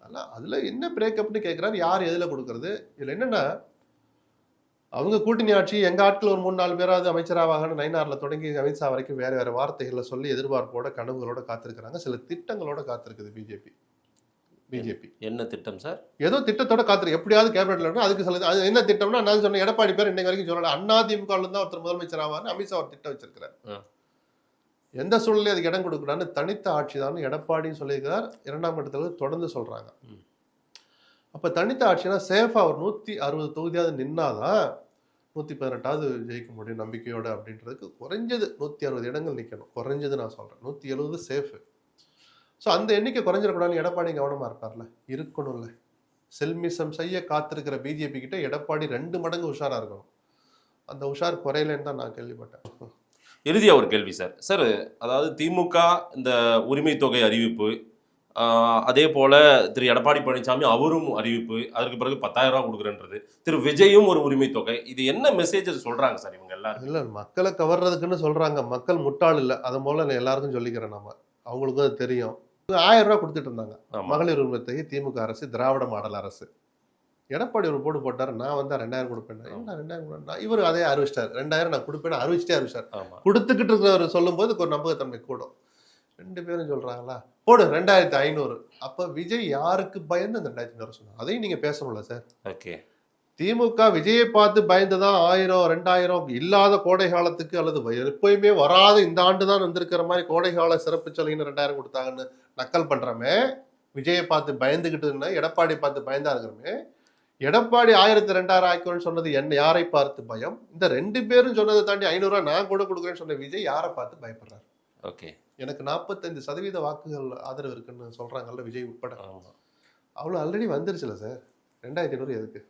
அதெல்லாம் அதுல என்ன பிரேக்கப்னு கேட்கிறாரு, யார் எதுல கொடுக்கறது? இதுல என்னன்னா, அவங்க கூட்டணி ஆட்சி, எங்க ஆட்கள் ஒரு 3-4 பேராவது அமைச்சராவாகன்னு நைனார்ல தொடங்கி அமித்ஷா வரைக்கும் வேற வேற வார்த்தைகளை சொல்லி எதிர்பார்ப்போட கனவுகளோட காத்திருக்கிறாங்க. சில திட்டங்களோட காத்திருக்குது பிஜேபி. என்ன திட்டம் சார்? ஏதோ திட்டத்தோட காத்திருக்கு. எப்படியாவது கேபினெட்ல அதுக்கு சில அது என்ன திட்டம்னா, நான் சொன்ன எடப்பாடி பேர் இன்னைக்கு வரைக்கும் சொல்லல. அதிமுக தான் ஒருத்தர் முதலமைச்சர் ஆவார்னு அமித்ஷா ஒரு திட்டம் வச்சிருக்கிறார். எந்த சூழ்நிலையும் அதுக்கு இடம் கொடுக்கலான்னு தனித்த ஆட்சி தான் எடப்பாடின்னு சொல்லியிருக்கிறார். 2ஆம் கட்டத்தில் தொடர்ந்து சொல்றாங்க. அப்ப தனித்த ஆட்சினா சேஃபா ஒரு 160 தொகுதியாவது நின்னாதான் 118வது ஜெயிக்க முடியும் நம்பிக்கையோட அப்படின்றதுக்கு. குறைஞ்சது 160 இடங்கள் நிக்கணும். குறைஞ்சது நான் சொல்றேன். 170 சேஃப். ஸோ அந்த எண்ணிக்கை குறைஞ்சிடக்கூடாதுன்னு எடப்பாடி கவனமா இருப்பார்ல, இருக்கணும்ல. செல்மிசம் செய்ய காத்திருக்கிற பிஜேபி கிட்ட எடப்பாடி 2 மடங்கு உஷாரா இருக்கணும். அந்த உஷார் குறையலன்னு தான் நான் கேள்விப்பட்டேன். இறுதியா ஒரு கேள்வி சார். சார், அதாவது திமுக இந்த உரிமை தொகை அறிவிப்பு, அதே போல திரு எடப்பாடி பழனிசாமி அவரும் அறிவிப்பு, அதற்கு பிறகு 10,000 ரூபாய் கொடுக்குறேன்றது, திரு விஜயும் ஒரு உரிமை தொகை, இது என்ன மெசேஜ் சொல்றாங்க சார் இவங்க எல்லாரும்? இல்ல, மக்களை கவர்றதுக்குன்னு சொல்றாங்க. மக்கள் முட்டாள் இல்ல, அதை போல நான் எல்லாருக்கும் சொல்லிக்கிறேன். நம்ம அவங்களுக்கும் அது தெரியும். 1000 ரூபாய் கொடுத்துட்டு இருந்தாங்க மகளிர் உரிமை தொகை திமுக அரசு, திராவிட மாடல் அரசு. எடப்பாடி ஒரு போட்டு போட்டாரு, நான் வந்தா 2000 கொடுப்பேன். 2000 இவர் அதே அறிவிச்சிட்டாரு. 2000 நான் கொடுப்பேன் அறிவிச்சிட்டாரு. கொடுத்துக்கிட்டு இருக்கிறவர் சொல்லும் போது ஒரு நம்பகத்தன்மை கூடும். 2 பேரும் சொல்றாங்களா, போடு 2500. அப்ப விஜய் யாருக்கு பயந்து அந்த 2500 சொன்னாங்க? அதையும் நீங்க பேசணும்ல சார். ஓகே. திமுக விஜயை பார்த்து பயந்துதான் 1000 2000 இல்லாத கோடை காலத்துக்கு, அல்லது எப்பயுமே வராத இந்த ஆண்டு தான் வந்திருக்கிற மாதிரி கோடை கால சிறப்பு சலுகைன்னு 2000 கொடுத்தாங்கன்னு நக்கல் பண்றமே. விஜயை பார்த்து பயந்துகிட்டு எடப்பாடி பார்த்து பயந்தா இருக்கிறமே. எடப்பாடி 1000 2000 ஆக்கணும்னு சொன்னது என்ன, யாரை பார்த்து பயம்? இந்த 2 பேரும் சொன்னதை தாண்டி 500 ரூபாய் நான் கூட கொடுக்குறேன்னு சொன்ன விஜய் யாரை பார்த்து பயப்படுறாரு? ஓகே. எனக்கு 45% வாக்குகள் ஆதரவு இருக்குன்னு சொல்றாங்கல்ல விஜய் உட்பட. அவ்வளவு ஆல்ரெடி வந்துருச்சுல சார். 2500 எதுக்கு?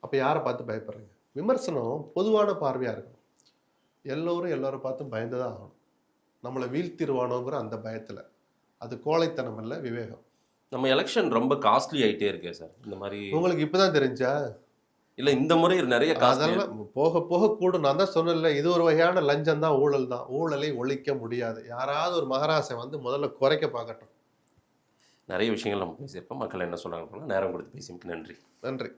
அப்ப யாரை பார்த்து பயப்படுறீங்க? விமர்சனம் பொதுவான பார்வையா இருக்கணும். எல்லாரும் பார்த்து பயந்துதான் ஆகணும். நம்மளை வீழ்த்திடுவானோங்கிற அந்த பயத்துல. அது கோழைத்தனம் இல்ல, விவேகம். நம்ம எலெக்ஷன் ரொம்ப காஸ்ட்லி ஆயிட்டே இருக்கே சார். இந்த மாதிரி உங்களுக்கு இப்பதான் தெரிஞ்சா? இல்ல, இந்த முறை நிறைய அதெல்லாம் போக போக கூடும். நான் தான் சொன்னேன்ல, இது ஒரு வகையான லஞ்சம் தான், ஊழல் தான். ஊழலை ஒழிக்க முடியாது. யாராவது ஒரு மகராசை வந்து முதல்ல குறைக்க பார்க்கட்டும். நிறைய விஷயங்கள் நம்ம பேசியிருக்கோம். மக்கள் என்ன சொல்றாங்க, நேரம் கொடுத்து பேசிட்டு நன்றி. நன்றி.